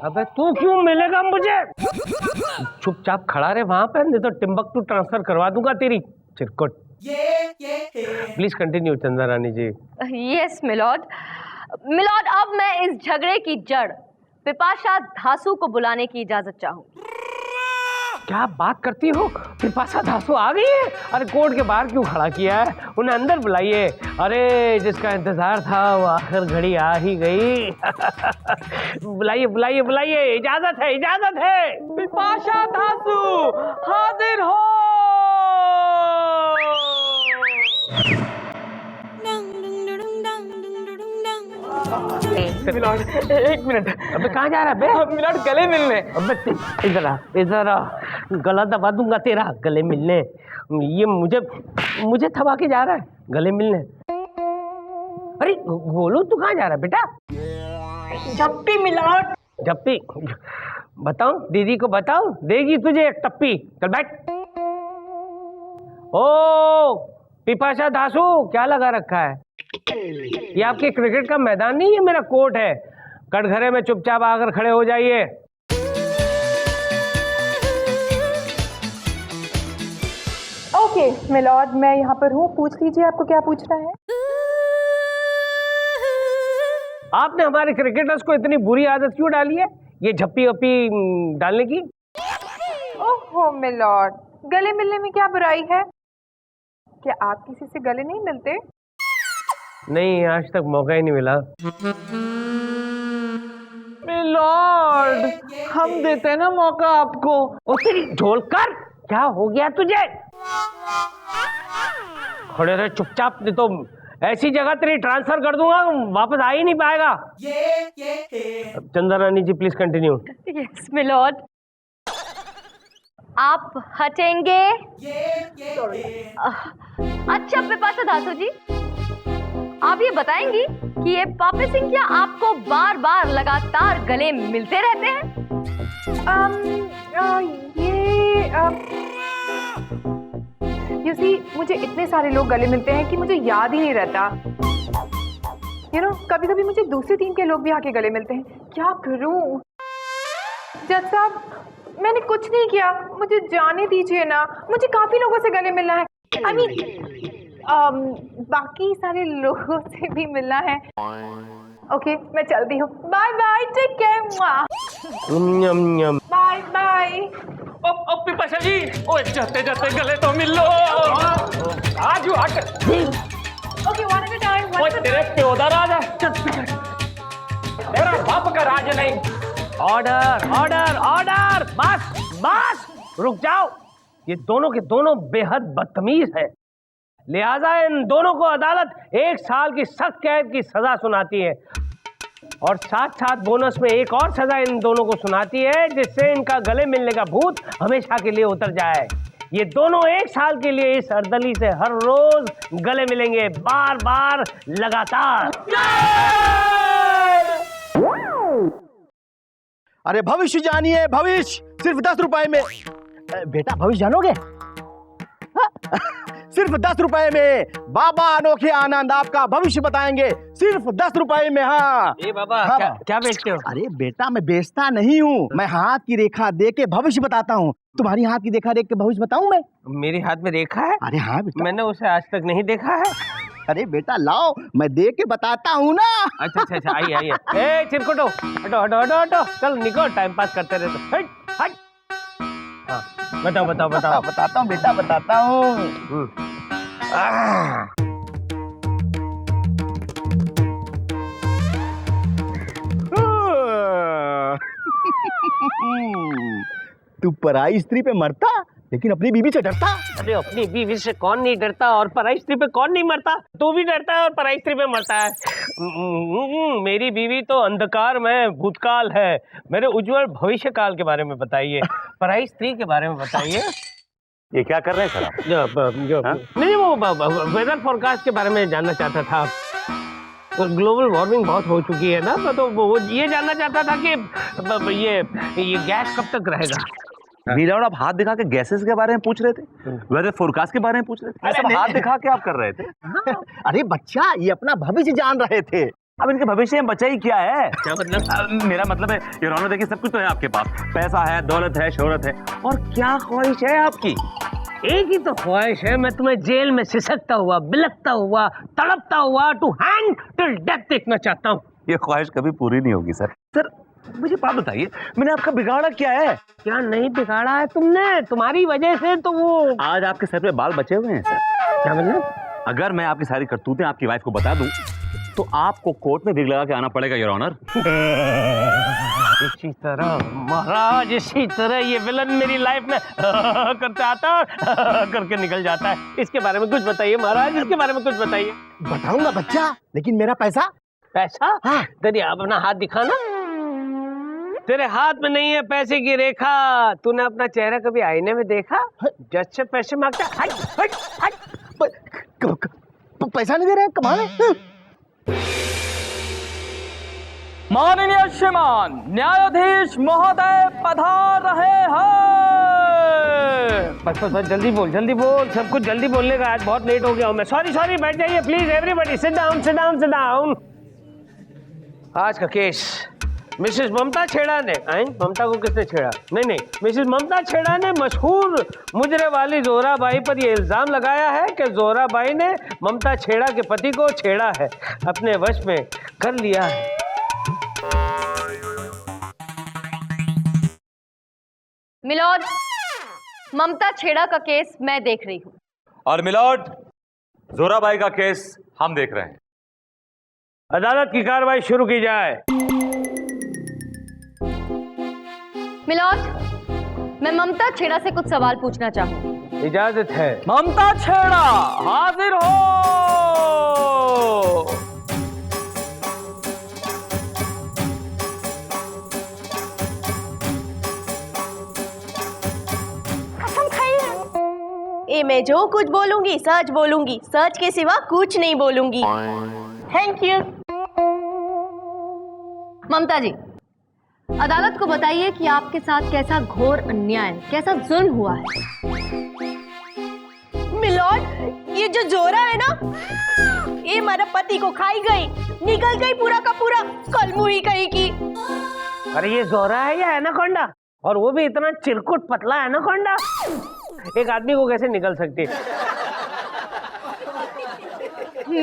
S6: अबे तू क्यों मिलेगा मुझे? चुपचाप खड़ा रहे वहां पर, नहीं तो टिम्बकटू ट्रांसफर करवा दूंगा तेरी चिरकुट। Please continue Chanda Rani ji.
S4: Yes milord. Milord, अब मैं इस झगड़े की जड़ पिपाशा धासु को बुलाने की इजाजत चाहूंगी।
S6: क्या बात करती हो? पिपाशा धासु आ गई है? अरे कोर्ट के बाहर क्यों खड़ा किया है? उन्हें अंदर बुलाइए। अरे जिसका इंतजार था वो आखिर घड़ी आ ही गई। बुलाइए बुलाइए बुलाइए, इजाजत है इजाजत है।
S8: पिपाशा धासु हाजिर हो।
S6: मिलॉर्ड, एक मिनट। अबे कहाँ जा रहा है बे?
S8: मिलॉर्ड, गले मिलने।
S6: अबे इधर आ, इधर आ, गला दबा दूंगा तेरा। गले मिलने? ये मुझे थमा के जा रहा है गले मिलने। अरे गोलू, तू कहाँ जा रहा है बेटा?
S8: जप्पी मिलॉर्ड।
S6: जप्पी? बताऊं दीदी को, बताऊं? देगी तुझे एक टप्पी। चल बैठ। ओ पिपाशा धासु, क्या लगा रखा है? ये आपके क्रिकेट का मैदान नहीं है, मेरा कोर्ट है। कटघरे में चुपचाप आकर खड़े हो जाइए।
S11: ओके मिलॉर्ड, मैं यहाँ पर हूँ, पूछ लीजिए आपको क्या पूछना है।
S6: आपने हमारे क्रिकेटर्स को इतनी बुरी आदत क्यों डाली है, ये झप्पी वप्पी डालने की?
S11: ओहो मिलॉर्ड, गले मिलने में क्या बुराई है? क्या आप किसी से गले नहीं मिलते?
S6: नहीं, आज तक मौका ही नहीं मिला।
S9: मिलॉर्ड, हम देते हैं ना मौका आपको।
S6: ओ तेरी ढोलकर, क्या हो गया तुझे? खड़े रहे चुपचाप, नहीं तो ऐसी जगह तेरी ट्रांसफर कर दूंगा, वापस आ ही नहीं पाएगा। चंदा Rani ji please continue.
S4: Yes milord, आप हटेंगे? अच्छा बिपाशा दासो जी, आप ये बताएंगी कि ये पापी सिंह क्या आपको बार बार लगातार गले मिलते रहते हैं?
S11: यू सी, मुझे इतने सारे लोग गले मिलते हैं कि मुझे याद ही नहीं रहता। यू नो, कभी कभी मुझे दूसरी टीम के लोग भी आके गले मिलते हैं। क्या करूं? जज साहब, मैंने कुछ नहीं किया, मुझे जाने दीजिए ना। मुझे काफी लोगों से गले मिलना है। I mean, बाकी सारे लोगों से भी मिलना है। ओके, मैं चलती हूँ। Bye bye, take care. Bye bye.
S5: ओ पिपाशा जी, ओ जाते जाते गले तो मिल लो। आज हट।
S11: Okay, one at a time.
S5: ओए तेरे प्यो दा राज है, तेरा बाप का राज नहीं।
S6: ऑर्डर ऑर्डर ऑर्डर, बस बस, रुक जाओ। ये दोनों के दोनों बेहद बदतमीज है, लिहाजा इन दोनों को अदालत 1 साल की सख्त कैद की सजा सुनाती है और साथ साथ बोनस में एक और सजा इन दोनों को सुनाती है, जिससे इनका गले मिलने का भूत हमेशा के लिए उतर जाए। ये दोनों 1 साल के लिए इस अर्दली से हर रोज गले मिलेंगे, बार बार लगातार।
S1: अरे भविष्य जानिए, भविष्य सिर्फ 10 रुपए में। बेटा भविष्य जानोगे? सिर्फ 10 रुपए में बाबा अनोखे आनंद आपका भविष्य बताएंगे, सिर्फ 10 रुपए में। हाँ
S6: बाबा,
S1: हाँ,
S6: क्या बेचते हो?
S1: अरे बेटा, मैं बेचता नहीं हूँ, मैं हाथ की रेखा दे के भविष्य बताता हूँ। तुम्हारी हाथ की रेखा देख के भविष्य बताऊं मैं?
S6: मेरे हाथ में रेखा है?
S1: अरे हाँ बेटा,
S6: मैंने उसे आज तक नहीं देखा है।
S1: अरे बेटा लाओ, मैं दे के बताता हूँ ना।
S6: अच्छा, आइए आइए। ए चिरकुटो, हटो हटो हटो हटो, चल निकल, टाइम पास करते रहते। हट हट। हाँ, बताओ
S1: बताता हूँ बेटा, बताता हूँ। तू पराई स्त्री पे मरता लेकिन अपनी बीवी से डरता।
S6: अरे अपनी बीवी से कौन नहीं डरता और पराई स्त्री पे कौन नहीं मरता? तू भी डरता है और पराई स्त्री पे मरता है। मेरी बीवी तो अंधकार में भूतकाल है, मेरे उज्जवल भविष्य काल के बारे में बताइए, पराई स्त्री के बारे में बताइए।
S3: ये क्या कर रहे हैं सर आप?
S6: नहीं, वो वेदर फोरकास्ट के बारे में जानना चाहता था। ग्लोबल वार्मिंग बहुत हो चुकी है ना, तो वो ये जानना चाहता था कि ये गैस कब तक रहेगा।
S3: मीराड़, आप हाथ दिखा के गैसेस के बारे में पूछ रहे थे, वेदर फोरकास्ट के बारे में पूछ रहे थे, सब हाथ दिखा के आप कर रहे थे।
S1: अरे बच्चा, ये अपना भविष्य जान रहे थे।
S3: अब इनके भविष्य में बचा ही क्या है?
S6: क्या मतलब?
S3: मेरा मतलब है ये रौनक, देखिए सब कुछ तो है आपके पास, पैसा है, दौलत है, शोहरत है, और क्या ख्वाहिश है आपकी?
S6: एक ही तो ख्वाहिश है, मैं तुम्हें जेल में सिसकता हुआ, बिलखता हुआ, तड़पता हुआ टू हैंग टिल डेथ देखना चाहता हूँ।
S3: ये ख्वाहिश कभी पूरी नहीं होगी सर। सर मुझे बात बताइए, मैंने आपका बिगाड़ा क्या है?
S6: क्या नहीं बिगाड़ा है तुमने? तुम्हारी वजह से तो वो
S3: आज आपके सर पे बाल बचे हुए हैं सर।
S6: क्या मतलब?
S3: अगर मैं आपकी सारी करतूतें आपकी वाइफ को बता दूं तो आपको कोर्ट में विग लगा के आना पड़ेगा योर ऑनर।
S6: इसी तरह महाराज, इसी तरह ये विलन मेरी लाइफ में करते आता करके निकल जाता है। इसके बारे में कुछ बताइए महाराज, इसके बारे में कुछ बताइए।
S1: बताऊंगा बच्चा, लेकिन मेरा पैसा।
S6: पैसा? हाँ। तेरी अपना हाथ दिखाना। तेरे हाथ में नहीं है पैसे की रेखा। तूने अपना चेहरा कभी आईने में देखा? जज से पैसे मांगता। हट हट हट।
S1: पैसा नहीं दे रहे, कमाल है।
S8: माननीय श्रीमान न्यायाधीश महोदय पधार रहे हैं।
S6: बस जल्दी बोल, सब कुछ जल्दी बोलने का, आज बहुत लेट हो गया हूँ मैं। सॉरी, बैठ जाइए प्लीज, एवरीबडी सिट डाउन। आज का केस मिसेस ममता छेड़ा ने, ममता को किसने छेड़ा? नहीं, मिसेस ममता छेड़ा ने मशहूर मुजरे वाली जोराबाई पर यह इल्जाम लगाया है कि जोराबाई ने ममता छेड़ा के पति को छेड़ा है, अपने वश में कर लिया है।
S4: मिलॉर्ड, ममता छेड़ा का केस मैं देख रही हूँ।
S3: और मिलॉर्ड, जोराबाई का केस हम देख रहे हैं।
S6: अदालत की कार्रवाई शुरू की जाए।
S4: मिलॉर्ड, मैं ममता छेड़ा से कुछ सवाल पूछना चाहूँ।
S6: इजाजत है।
S8: ममता छेड़ा हाजिर हो।
S12: मैं जो कुछ बोलूंगी सच बोलूंगी, सच के सिवा कुछ नहीं बोलूंगी। Thank you.
S4: ममता जी, अदालत को बताइए कि आपके साथ कैसा घोर अन्याय, कैसा जुल्म हुआ है।
S12: मिलॉर्ड, ये जो जोरा है ना, ये हमारा पति को खाई गई, निकल गई पूरा का पूरा, कल मुही कही की।
S6: अरे ये जोरा है या एनाकोंडा? और वो भी इतना चिरकुट पतला एनाकोंडा? एक आदमी को कैसे निकल सकती है?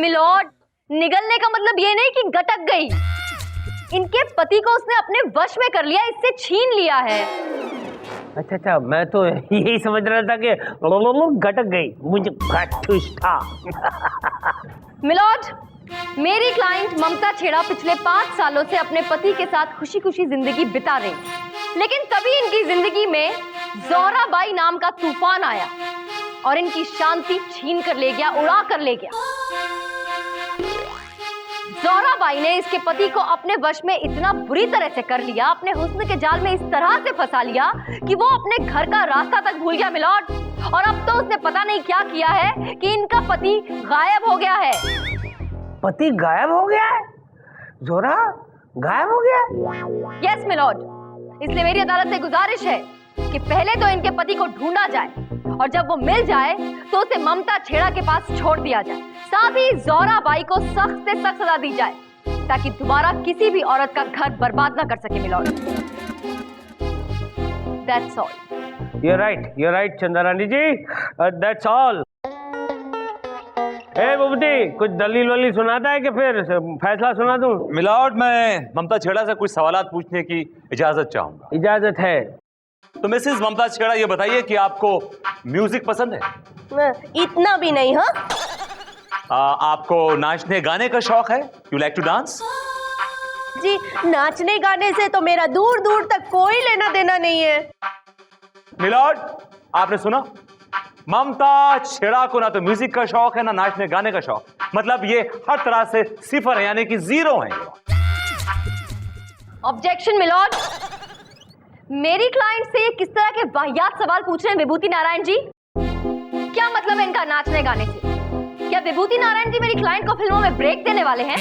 S4: मिलॉर्ड, निगलने का मतलब ये नहीं कि गटक गई। इनके पति को उसने अपने वश में कर लिया, इससे छीन लिया है।
S6: अच्छा, मैं तो यही समझ रहा था कि गटक गई, मुझे घटुश था।
S4: मिलॉर्ड, मेरी क्लाइंट ममता छेड़ा पिछले 5 सालों से अपने पति के साथ खुशी खुशी जिंदगी बिता रही, लेकिन तभी इनकी जिंदगी में जोराबाई नाम का तूफान आया और इनकी शांति छीन कर ले गया, उड़ा कर ले गया। जोराबाई ने इसके पति को अपने वश में इतना बुरी तरह से कर लिया, अपने हुस्न के जाल में इस तरह से फंसा लिया कि वो अपने घर का रास्ता तक भूल गया मिलॉर्ड। और अब तो उसने पता नहीं क्या किया है कि इनका पति गायब हो गया है।
S6: पति गायब हो गया है? जोरा गायब हो गया?
S4: यस मिलॉर्ड, इसलिए मेरी अदालत से गुजारिश है कि पहले तो इनके पति को ढूंढा जाए और जब वो मिल जाए तो उसे ममता छेड़ा के पास छोड़ दिया जाए। साथ ही जोराबाई को सख्त से सख्त सजा दी जाए ताकि दोबारा किसी भी औरत का घर बर्बाद ना कर सके milord. That's all.
S6: You're right, Chandrani ji, that's all. बुबटी, कुछ दलील वलील सुनाता है कि फिर फैसला सुना दूं?
S3: मिलॉर्ड, मैं ममता छेड़ा से कुछ सवालात पूछने की इजाजत चाहूंगा।
S6: इजाजत है।
S3: तो मिसेस ममता छेड़ा, ये बताइए कि आपको म्यूजिक पसंद है?
S12: इतना भी नहीं। हाँ,
S3: आपको नाचने गाने का शौक है? You like to dance?
S12: जी, नाचने गाने से तो मेरा दूर दूर तक कोई लेना देना नहीं है।
S3: मिलॉर्ड, आपने सुना, ममता छेड़ा को ना तो म्यूजिक का शौक है ना नाचने गाने का शौक। मतलब ये हर तरह से सिफर है, यानी कि जीरो है।
S4: ऑब्जेक्शन मिलॉर्ड, मेरी क्लाइंट से ये किस तरह के वाहियात सवाल पूछ रहे हैं विभूति नारायण जी? क्या मतलब है इनका नाचने गाने से? क्या विभूति नारायण जी मेरी क्लाइंट को फिल्मों में ब्रेक देने वाले हैं?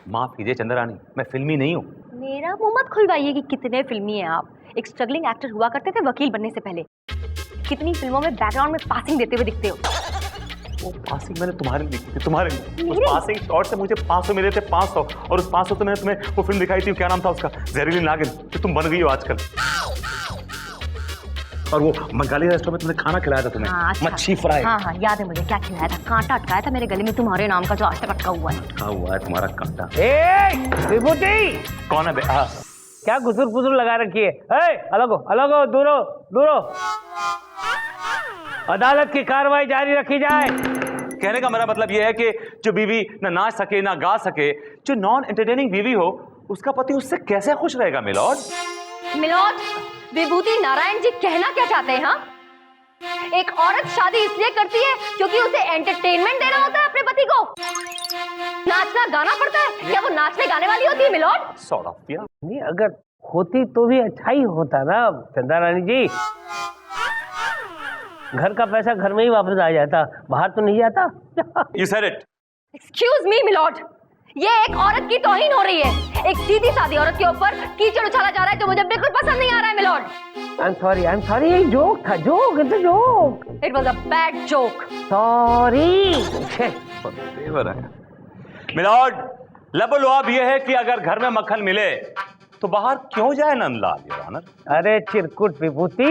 S3: माफ कीजिए चंद्रानी, मैं फिल्मी नहीं हूँ।
S4: मेरा मुंह मत खुलवाइए कि कितने फिल्मी हैं आप। एक स्ट्रगलिंग एक्टर हुआ करते थे वकील बनने से पहले। कितनी फिल्मों में बैकग्राउंड में पासिंग देते हुए दिखते हो।
S3: वो पासिंग मैंने तुम्हारे लिए देखी थी, तुम्हारे लिए। उस पासिंग शॉट से मुझे 500 मिले थे, 500। और उस 500 से मैंने तुम्हें वो फिल्म दिखाई थी, क्या नाम था उसका, जहरीली नागिन, जो तुम बन गई हो आजकल। और वो मंगाली रेस्टोरेंट में तुमने खाना खिलाया था तुम्हें।
S4: हाँ, अच्छा।
S3: मच्छी फ्राई।
S4: हाँ, याद है मुझे। क्या खिलाया था? कांटा अटकाया था मेरे गले में तुम्हारे नाम का, जो आज तक अटका हुआ है।
S3: अटका हुआ है तुम्हारा कांटा।
S6: विभूति,
S3: कौन है?
S6: क्या गुसुर फुसुर लगा रखी है? अलग हो, दूर हो। अदालत की कार्रवाई जारी रखी जाए।
S3: कहने का मेरा मतलब यह है कि जो बीवी ना नाच सके ना गा सके, जो नॉन एंटरटेनिंग बीवी हो, उसका पति उससे कैसे खुश रहेगा मिलॉर्ड?
S4: मिलॉर्ड, विभूति नारायण जी कहना क्या चाहते हैं? हाँ, एक औरत शादी इसलिए करती है क्योंकि उसे एंटरटेनमेंट देना होता है अपने पति को। नाचना गाना पड़ता है। क्या वो नाचने गाने वाली होती है मिलॉर्ड?
S3: Sort of.
S6: नहीं, अगर होती तो भी अच्छा ही होता ना चंदा रानी जी। घर का पैसा घर में ही वापस आ जाता, बाहर तो नहीं जाता।
S3: You said it.
S4: Excuse me, milord, ये एक औरत की तौहीन हो रही है। एक सीधी सादी औरत के ऊपर कीचड़ उछाला जा रहा है जो मुझे बिल्कुल पसंद नहीं आ रहा है मिलॉर्ड।
S6: I'm sorry, ये जोक था, it's a joke.
S4: It was a bad joke.
S6: Sorry.
S3: Milord, लबो लुआब यह है कि अगर घर में मक्खन मिले तो बाहर क्यों जाए नंदलाल, योर ऑनर?
S6: अरे चिरकुट विभूति,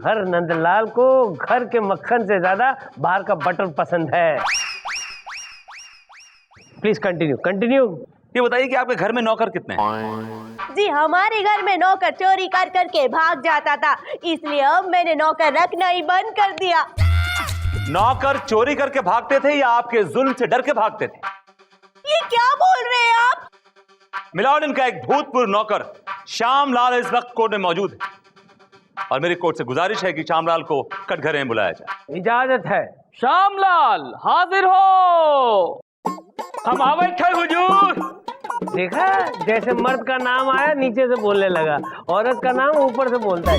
S6: हर नंदलाल को घर के मक्खन से ज्यादा बाहर का बटर पसंद है। Please continue continue.
S3: ये बताइए कि आपके घर में नौकर कितने हैं?
S12: जी हमारे घर में नौकर चोरी कर करके भाग जाता था, इसलिए अब मैंने नौकर रखना ही बंद कर दिया।
S3: नौकर चोरी करके भागते थे या आपके जुल्म से डर के भागते थे?
S12: ये क्या बोल रहे हैं आप?
S3: मिलाओ, इनका एक भूतपूर्व नौकर श्यामलाल इस वक्त कोर्ट में मौजूद है और मेरी कोर्ट से गुजारिश है कि श्यामलाल को कटघरे में बुलाया जाए।
S6: इजाजत है।
S8: श्यामलाल हाजिर हो।
S6: हम आवत थे हुजूर। देखा, जैसे मर्द का नाम आया नीचे से बोलने लगा, औरत का नाम ऊपर से बोलता है।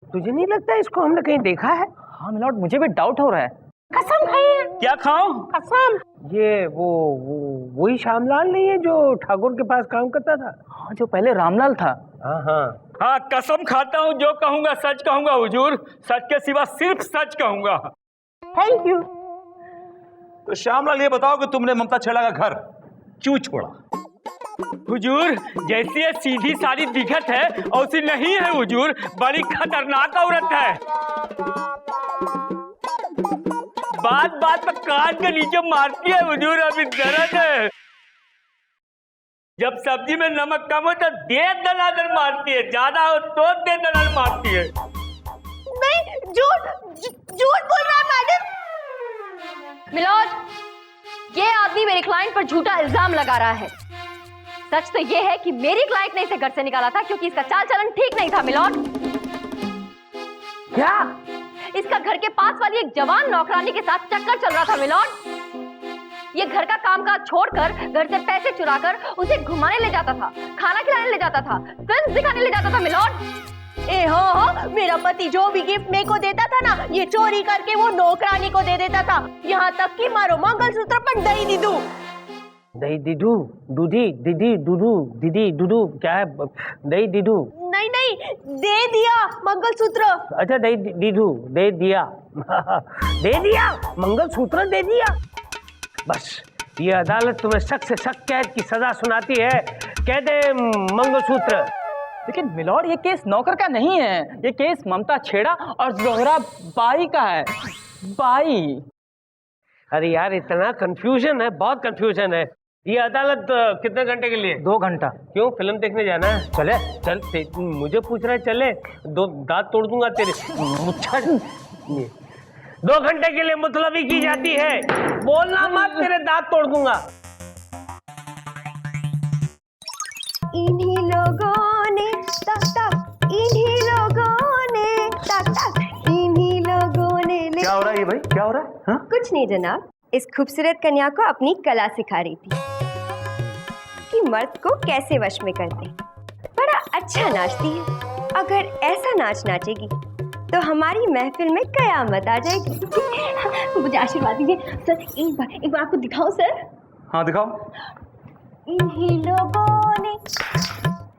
S6: तुझे नहीं लगता इसको हमने कहीं देखा है?
S8: हाँ मिलॉर्ड, मुझे भी डाउट हो रहा है।
S12: कसम खाइए।
S8: क्या खाऊं?
S12: कसम।
S6: ये वही श्यामलाल नहीं है जो ठाकुर के पास काम करता था?
S8: हाँ, जो पहले रामलाल था।
S6: हाँ हाँ
S2: हाँ, कसम खाता हूँ, जो कहूँगा सच कहूँगा हुजूर, सच के सिवा सिर्फ सच कहूँगा।
S12: Thank you.
S3: तो श्यामलाल ये बताओ कि तुमने ममता छेड़ा का घर क्यों छोड़ा?
S2: हुजूर, जैसी ये सीधी सादी दिखत है वैसी नहीं है हुजूर, बड़ी खतरनाक औरत है। बात बात पर कान के नीचे मारती है हुजूर, अभी दर्द है। जब सब्जी में नमक कम हो तो दे दनादन मारती है, ज्यादा हो तो दे दनादन मारती है।
S12: नहीं, झूठ बोल रहा है मैडम।
S4: मिलॉर्ड, ये आदमी मेरे क्लाइंट पर झूठा इल्जाम लगा रहा है। सच तो ये है कि मेरी क्लाइंट ने इसे घर से निकाला था क्योंकि इसका चाल चलन ठीक नहीं था। मिलॉर्ड,
S6: क्या?
S4: इसका घर के पास वाली एक जवान नौकरानी के साथ चक्कर चल रहा था। मिलॉर्ड, ये घर का कामकाज छोड़कर घर से पैसे चुराकर उसे घुमाने ले जाता था, खाना खिलाने ले जाता था, फिल्म दिखाने ले जाता था। मिलॉर्ड,
S12: ए हो, मेरा पति जो भी गिफ्ट मेरे को देता था ना, ये चोरी करके वो नौकरानी को दे देता था। यहाँ तक कि मारो मंगलसूत्र पर दही दीदू।
S6: दही दीदू, दूधी, दीदी, दूधू, दीदी, दूधू, क्या है? दही दीदू?
S12: नहीं नहीं, दे दिया मंगलसूत्र।
S6: अच्छा, दही दीदू दे दिया। दे दिया मंगलसूत्र, दे दिया। बस ये अदालत तुम्हें सख्त से सख्त कैद की सजा सुनाती है। कह दे मंगलसूत्र।
S8: लेकिन मिलॉर्ड, ये केस नौकर का नहीं है, ये केस ममता छेड़ा और जोहरा बाई का है। बाई।
S6: अरे यार, इतना कंफ्यूजन है, बहुत कंफ्यूजन है। ये अदालत कितने घंटे के लिए?
S8: 2 घंटा।
S6: क्यों, फिल्म देखने जाना है? चले चल। मुझे पूछ रहा है चले? 2 दांत तोड़ दूंगा तेरे। 2 घंटे के लिए मुतलबी की जाती है, बोलना मत, तेरे दांत तोड़ दूंगा।
S12: इन्हीं लोगों ने तक तक, इन्हीं लोगों ने तक तक, इन्हीं लोगों ने।
S3: क्या हो रहा है ये भाई, क्या हो रहा है? हाँ?
S13: कुछ नहीं जनाब, इस खूबसूरत कन्या को अपनी कला सिखा रही थी कि मर्द को कैसे वश में करते। बड़ा अच्छा नाचती है, अगर ऐसा नाच नाचेगी तो हमारी महफिल में कयामत आ जाएगी।
S4: मुझे आशीर्वाद दीजिए सर। एक बार आपको दिखाओ सर।
S3: हाँ दिखाओ।
S12: इन्हीं लोगों ने,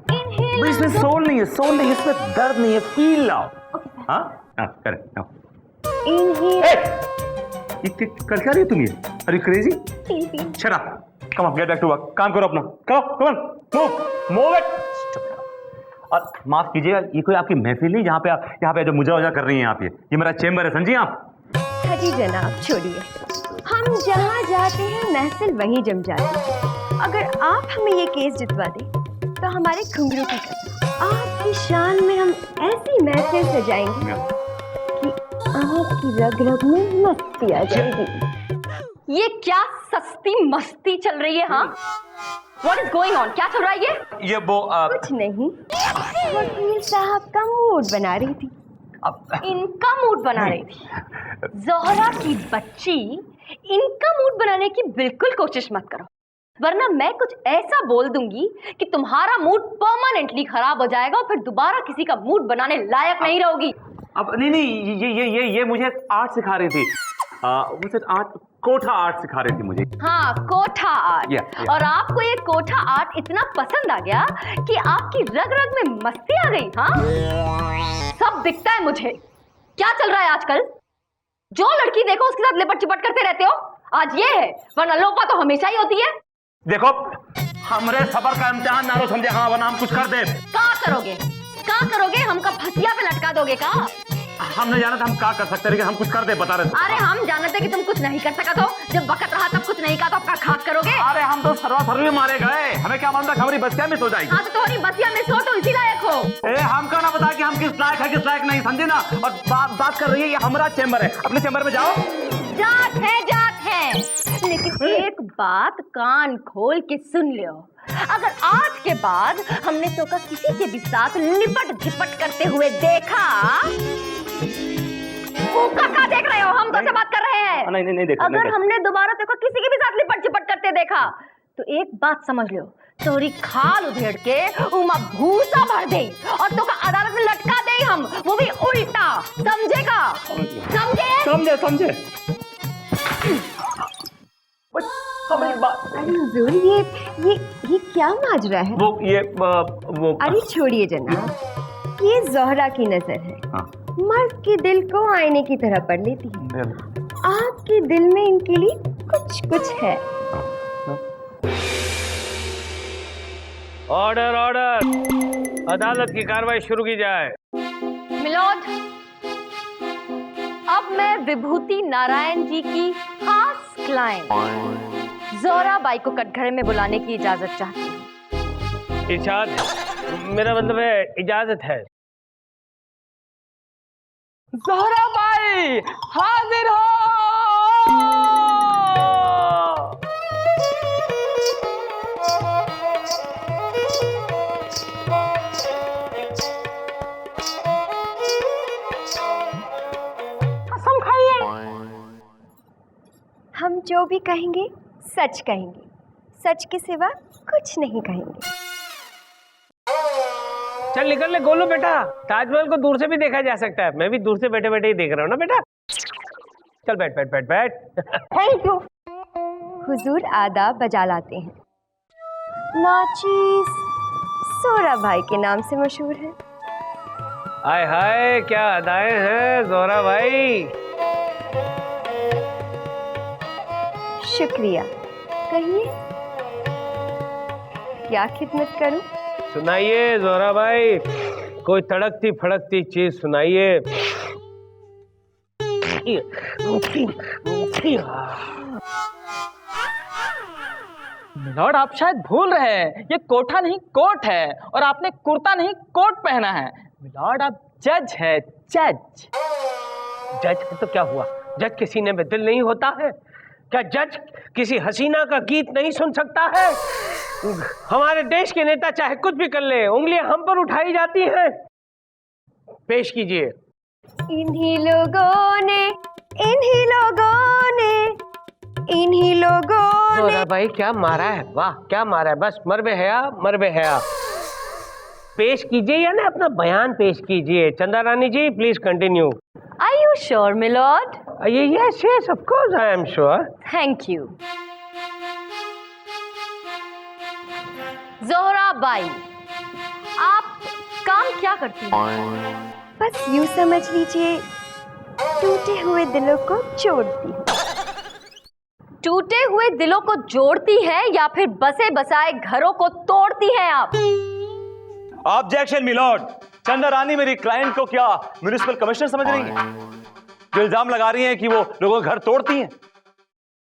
S3: भाई इसमें सोल नहीं है, सोल नहीं है, इसमें दर्द नहीं है, फील लाओ। हाँ हाँ, करेक्ट। कर क्या रही हो तुम ये? Are you crazy? Shut up, come on, get back to work. काम करो अपना, करो, कम ऑन, मूव इट। और माफ कीजिएगा, ये कोई आपकी महफिल नहीं जहाँ पे आप यहाँ पे जो मुजरा वजरा कर रही हैं आप। ये मेरा चेम्बर है, समझिए आप।
S13: हाँ जी जनाब, छोड़िए, हम जहाँ जाते हैं महफिल वहीं जम जाती है। अगर आप हमें ये केस जितवा दें तो हमारे घुंघरू की कसम, आपकी शान में हम ऐसी महफिल सजाएंगे कि आपकी रग रग में मस्ती आ जाएगी।
S4: ये क्या सस्ती मस्ती चल रही है? हाँ, What is going on? क्या चल रहा है
S3: ये वो
S13: कुछ नहीं, वकील साहब का मूड बना रही थी।
S4: इनका मूड बना रही थी? जोहरा की बच्ची, इनका मूड बनाने की बिल्कुल कोशिश मत करो, वरना मैं कुछ ऐसा बोल दूंगी कि तुम्हारा मूड परमानेंटली खराब हो जाएगा और फिर दोबारा किसी का मूड बनाने लायक नहीं रहोगी।
S3: अब नहीं, ये मुझे आर्ट सिखा रही थी। मुझे आर्ट, कोठा आर्ट सिखा रही थी मुझे।
S4: हाँ, कोठा आर्ट।
S3: Yeah.
S4: और आपको ये कोठा आर्ट इतना पसंद आ गया कि आपकी रग रग में मस्ती आ गई। हाँ, सब दिखता है मुझे। क्या चल रहा है आजकल? जो लड़की देखो उसके साथ लिपट चिपट करते रहते हो। आज ये है, वरना लोपा तो हमेशा ही होती है।
S3: देखो हमरे सबर का इम्तिहान ना लो समझे, हाँ वरना हम कुछ कर दे।
S4: का करोगे? हमका फसिया पे लटका दोगे का?
S3: हमने जाना था हम क्या कर सकते, लेकिन हम कुछ कर दे बता रहे थे।
S4: अरे हम जानते कि तुम कुछ नहीं कर सका, तो जब वक्त रहा तब कुछ नहीं कहा तो आपका खाक करोगे।
S3: अरे हम तो सर्वी मारे गए, हमें क्या मालूम था हमारी बस्तिया में सो जाएगी।
S4: हाँ तो तुम्हारी बस्तिया में सो तो इसी लायक हो।
S3: हमको ना बता कि हम किस लायक है किस लायक नहीं, समझे ना। और बात कर रही है, ये हमारा चेम्बर है, अपने चेम्बर में जाओ।
S4: जात है, लेकिन एक बात कान खोल के सुन लो, अगर आज के बाद हमने तो का किसी के भी साथ लिपट झिपट करते हुए देखा, क्या देख रहे हो? हम तो से बात कर रहे हैं।
S3: नहीं देखा।
S4: अगर हमने दोबारा तो किसी के भी साथ लिपट झिपट करते देखा, तो एक बात समझ लो, तोरी खाल उधेड़ के उमा भूसा भर दे और तो का अदालत में लटका दे हम, वो भी उल्टा, समझेगा?
S3: समझे।
S13: अरे हुजूर, ये क्या माजरा है?
S3: वो
S13: अरे छोड़िए जनाब, ये जोहरा की नजर है।
S3: हाँ।
S13: मर्द के दिल को आईने की तरह पढ़ लेती है। आपके दिल में इनके लिए कुछ है।
S6: ऑर्डर, अदालत की कार्रवाई शुरू की जाए।
S4: मिलोड, अब मैं विभूति नारायण जी की खास क्लाइंट जोहरा बाई को कटघरे में बुलाने की इजाजत चाहती हूँ।
S6: मेरा मतलब है इजाजत है।
S8: जोहरा बाई हाजिर हो।
S13: कसम खाइए। हम जो भी कहेंगे सच कहेंगे, सच के सिवा कुछ नहीं कहेंगे।
S6: चल निकल ले गोलू बेटा, ताजमहल को दूर से भी देखा जा सकता है। मैं भी दूर से बैठे बैठे ही देख रहा हूँ ना बेटा। चल बैठ।
S13: Thank you. हुजूर आदाब बजा लाते हैं। नाचीज जोहरा भाई के नाम से मशहूर है।
S6: हाय हाय, क्या अदाएं हैं जोहरा भाई।
S13: शुक्रिया। कहिए क्या खिदमत करूं?
S6: सुनाइए जोहरा भाई, कोई तड़कती फड़कती चीज सुनाइए।
S8: मिलॉर्ड, आप शायद भूल रहे हैं, ये कोठा नहीं कोट है, और आपने कुर्ता नहीं कोट पहना है। मिलॉर्ड, आप जज है, जज।
S6: जज है तो क्या हुआ? जज के सीने में दिल नहीं होता है क्या? जज किसी हसीना का गीत नहीं सुन सकता है? हमारे देश के नेता चाहे कुछ भी कर ले, उंगलियां हम पर उठाई जाती हैं। पेश कीजिए।
S13: इन्हीं लोगों ने
S6: जोहरा भाई क्या मारा है, वाह क्या मारा है, बस मरबे हया। पेश कीजिए या ना अपना बयान पेश कीजिए। Chanda Rani ji please continue.
S4: Are you sure, my lord?
S6: Yes, of course I am sure.
S4: Thank you. Zohra by, आप काम क्या करती हैं?
S13: बस यूं समझ लीजिए, टूटे हुए दिलों को जोड़ती हूँ।
S4: टूटे हुए दिलों को जोड़ती है या फिर बसे बसाए घरों को तोड़ती हैं आप?
S3: ऑब्जेक्शन मिलॉर्ड, चंदा रानी मेरी क्लाइंट को क्या म्युनिसिपल कमिश्नर समझ रही है, जो इल्जाम लगा रही हैं कि वो लोगों के घर तोड़ती हैं।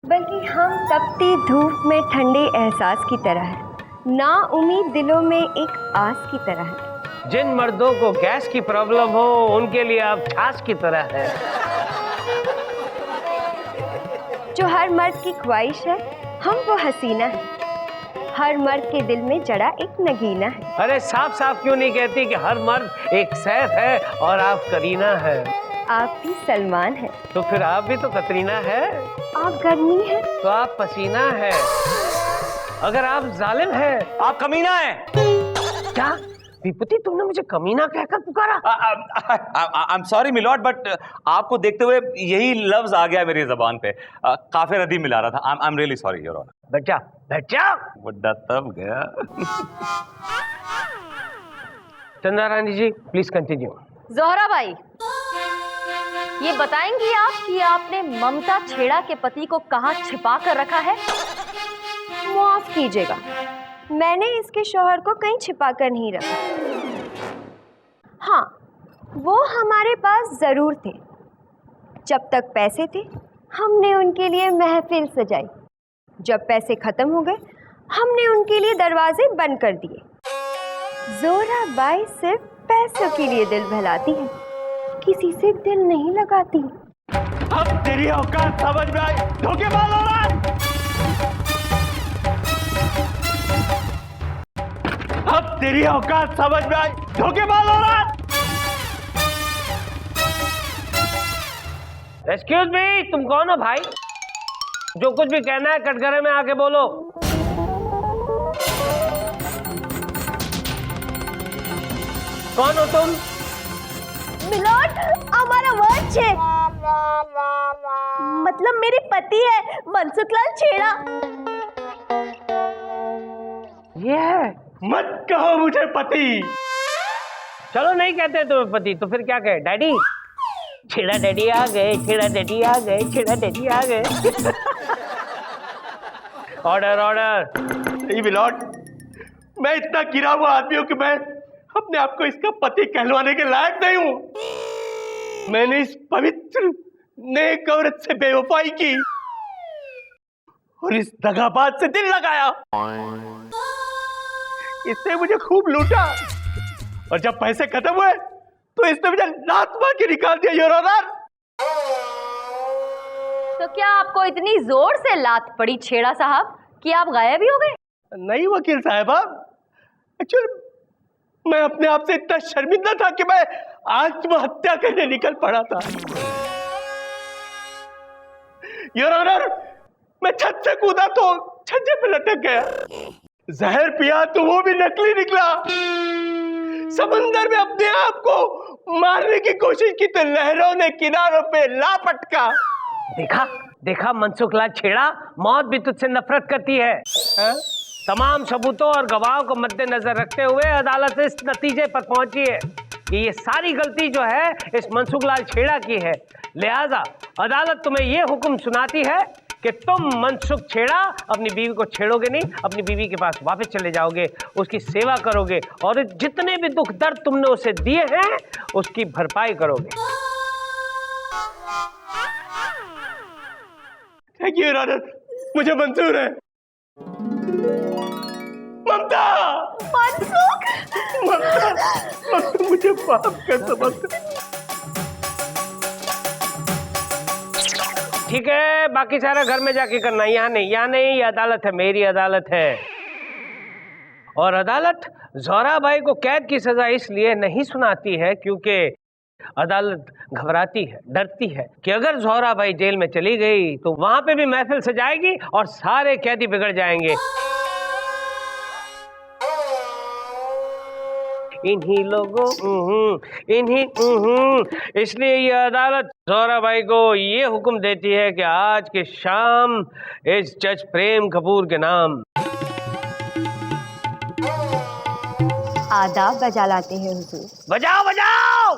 S13: बल्कि हम तपती धूप में ठंडे एहसास की तरह है, ना उम्मीद दिलों में एक आस की तरह है।
S6: जिन मर्दों को गैस की प्रॉब्लम हो उनके लिए आप छाछ की तरह है।
S13: जो हर मर्द की ख्वाहिश है, हम वो हसीना है। हर मर्द के दिल में जड़ा एक नगीना है।
S6: अरे साफ साफ क्यों नहीं कहती कि हर मर्द एक सैफ है और आप करीना है?
S13: आप भी सलमान है,
S6: तो फिर आप भी तो कतरीना है।
S13: आप गर्मी है,
S6: तो आप पसीना है। अगर आप जालिम है,
S3: आप कमीना है।
S6: क्या विभूति, तुमने मुझे कमीना कहकर पुकारा?
S3: I am sorry milord, but आपको देखते हुए यही लफ्ज आ गया मेरी जबान पे। काफी रदी मिला रहा था। I am really sorry your honour.
S6: बैठ जा।
S3: बुड्ढा तब गया।
S6: Chanda Rani ji please continue.
S4: जोहरा बाई, ये बताएंगी आप कि आपने ममता छेड़ा के पति को कहाँ छिपा कर रखा है?
S13: माफ कीजिएगा, मैंने इसके शौहर को कहीं छिपा कर नहीं रखा। हाँ, वो हमारे पास जरूर थे। जब तक पैसे थे हमने उनके लिए महफिल सजाई, जब पैसे खत्म हो गए हमने उनके लिए दरवाजे बंद कर दिए। जोराबाई सिर्फ पैसों के लिए दिल बहलाती है, किसी से दिल नहीं लगाती।
S2: अब तेरी औकात समझ में आई, धोखेबाज हो रहा है। अब तेरी औकात समझ में आई, धोखेबाज हो रहा है।
S6: एक्सक्यूज मी, तुम कौन हो भाई? जो कुछ भी कहना है कटघरे में आके बोलो। कौन हो तुम?
S12: मिलोट, हमारा वर्ड छे, मतलब मेरे पति है मनसुखलाल छेड़ा।
S6: ये है?
S2: मत कहो मुझे पति।
S6: चलो नहीं कहते तुम्हें पति तो फिर क्या कहे? डैडी। छेड़ा डैडी आ गए, छेड़ा डैडी आ गए, छेड़ा डैडी आ गए। Order order.
S2: नहीं मिलोट, मैं इतना गिरा हुआ आदमी हूं कि मैं अपने आप को इसका पति कहलवाने के लायक नहीं हूं। मैंने इस पवित्र नेक औरत से बेवफाई की और इस दगाबाज से दिल लगाया। इसने मुझे खूब लूटा और जब पैसे खत्म हुए तो इसने मुझे लात मार के निकाल दिया, योर ऑनर।
S4: तो क्या आपको इतनी जोर से लात पड़ी छेड़ा साहब कि आप गायब ही हो गए?
S2: नहीं वकील साहबा, एक्चुअली मैं अपने आप से इतना शर्मिंदा था कि मैं आत्महत्या करने निकल पड़ा था। योर ऑनर, मैं छत से कूदा तो छज्जे पे लटक गया। जहर पिया तो वो भी नकली निकला। समंदर में अपने आप को मारने की कोशिश की तो लहरों ने किनारों पे लापटका।
S6: देखा देखा मनसुखलाल छेड़ा, मौत भी तुझसे नफरत करती है। तमाम सबूतों और गवाहों को मद्देनजर रखते हुए अदालत इस नतीजे पर पहुंची है कि ये सारी गलती जो है इस मनसुखलाल छेड़ा की है। लिहाजा अदालत तुम्हें ये हुक्म सुनाती है कि तुम मनसुख छेड़ा अपनी बीवी को छेड़ोगे नहीं, अपनी बीवी के पास वापस चले जाओगे, उसकी सेवा करोगे और जितने भी दुख दर्द तुमने उसे दिए हैं उसकी भरपाई करोगे।
S2: थैंक यू योर ऑनर, मुझे मंजूर है। ममता,
S12: मनसुख,
S2: ममता मुझे माफ कर दो ममता।
S6: ठीक है, बाकी सारा घर में जाके करना, यहाँ नहीं, यहाँ नहीं, ये अदालत है, मेरी अदालत है। और अदालत जोराबाई को कैद की सजा इसलिए नहीं सुनाती है क्योंकि अदालत घबराती है, डरती है कि अगर जोराबाई जेल में चली गई तो वहां पे भी महफिल सजाएगी और सारे कैदी बिगड़ जाएंगे। इन्हीं लोगों इसलिए ये अदालत जोराबाई को ये हुक्म देती है कि आज की शाम इस जज प्रेम कपूर के नाम
S13: आदाब बजा लाते हैं हुजूर।
S6: बजाओ बजाओ।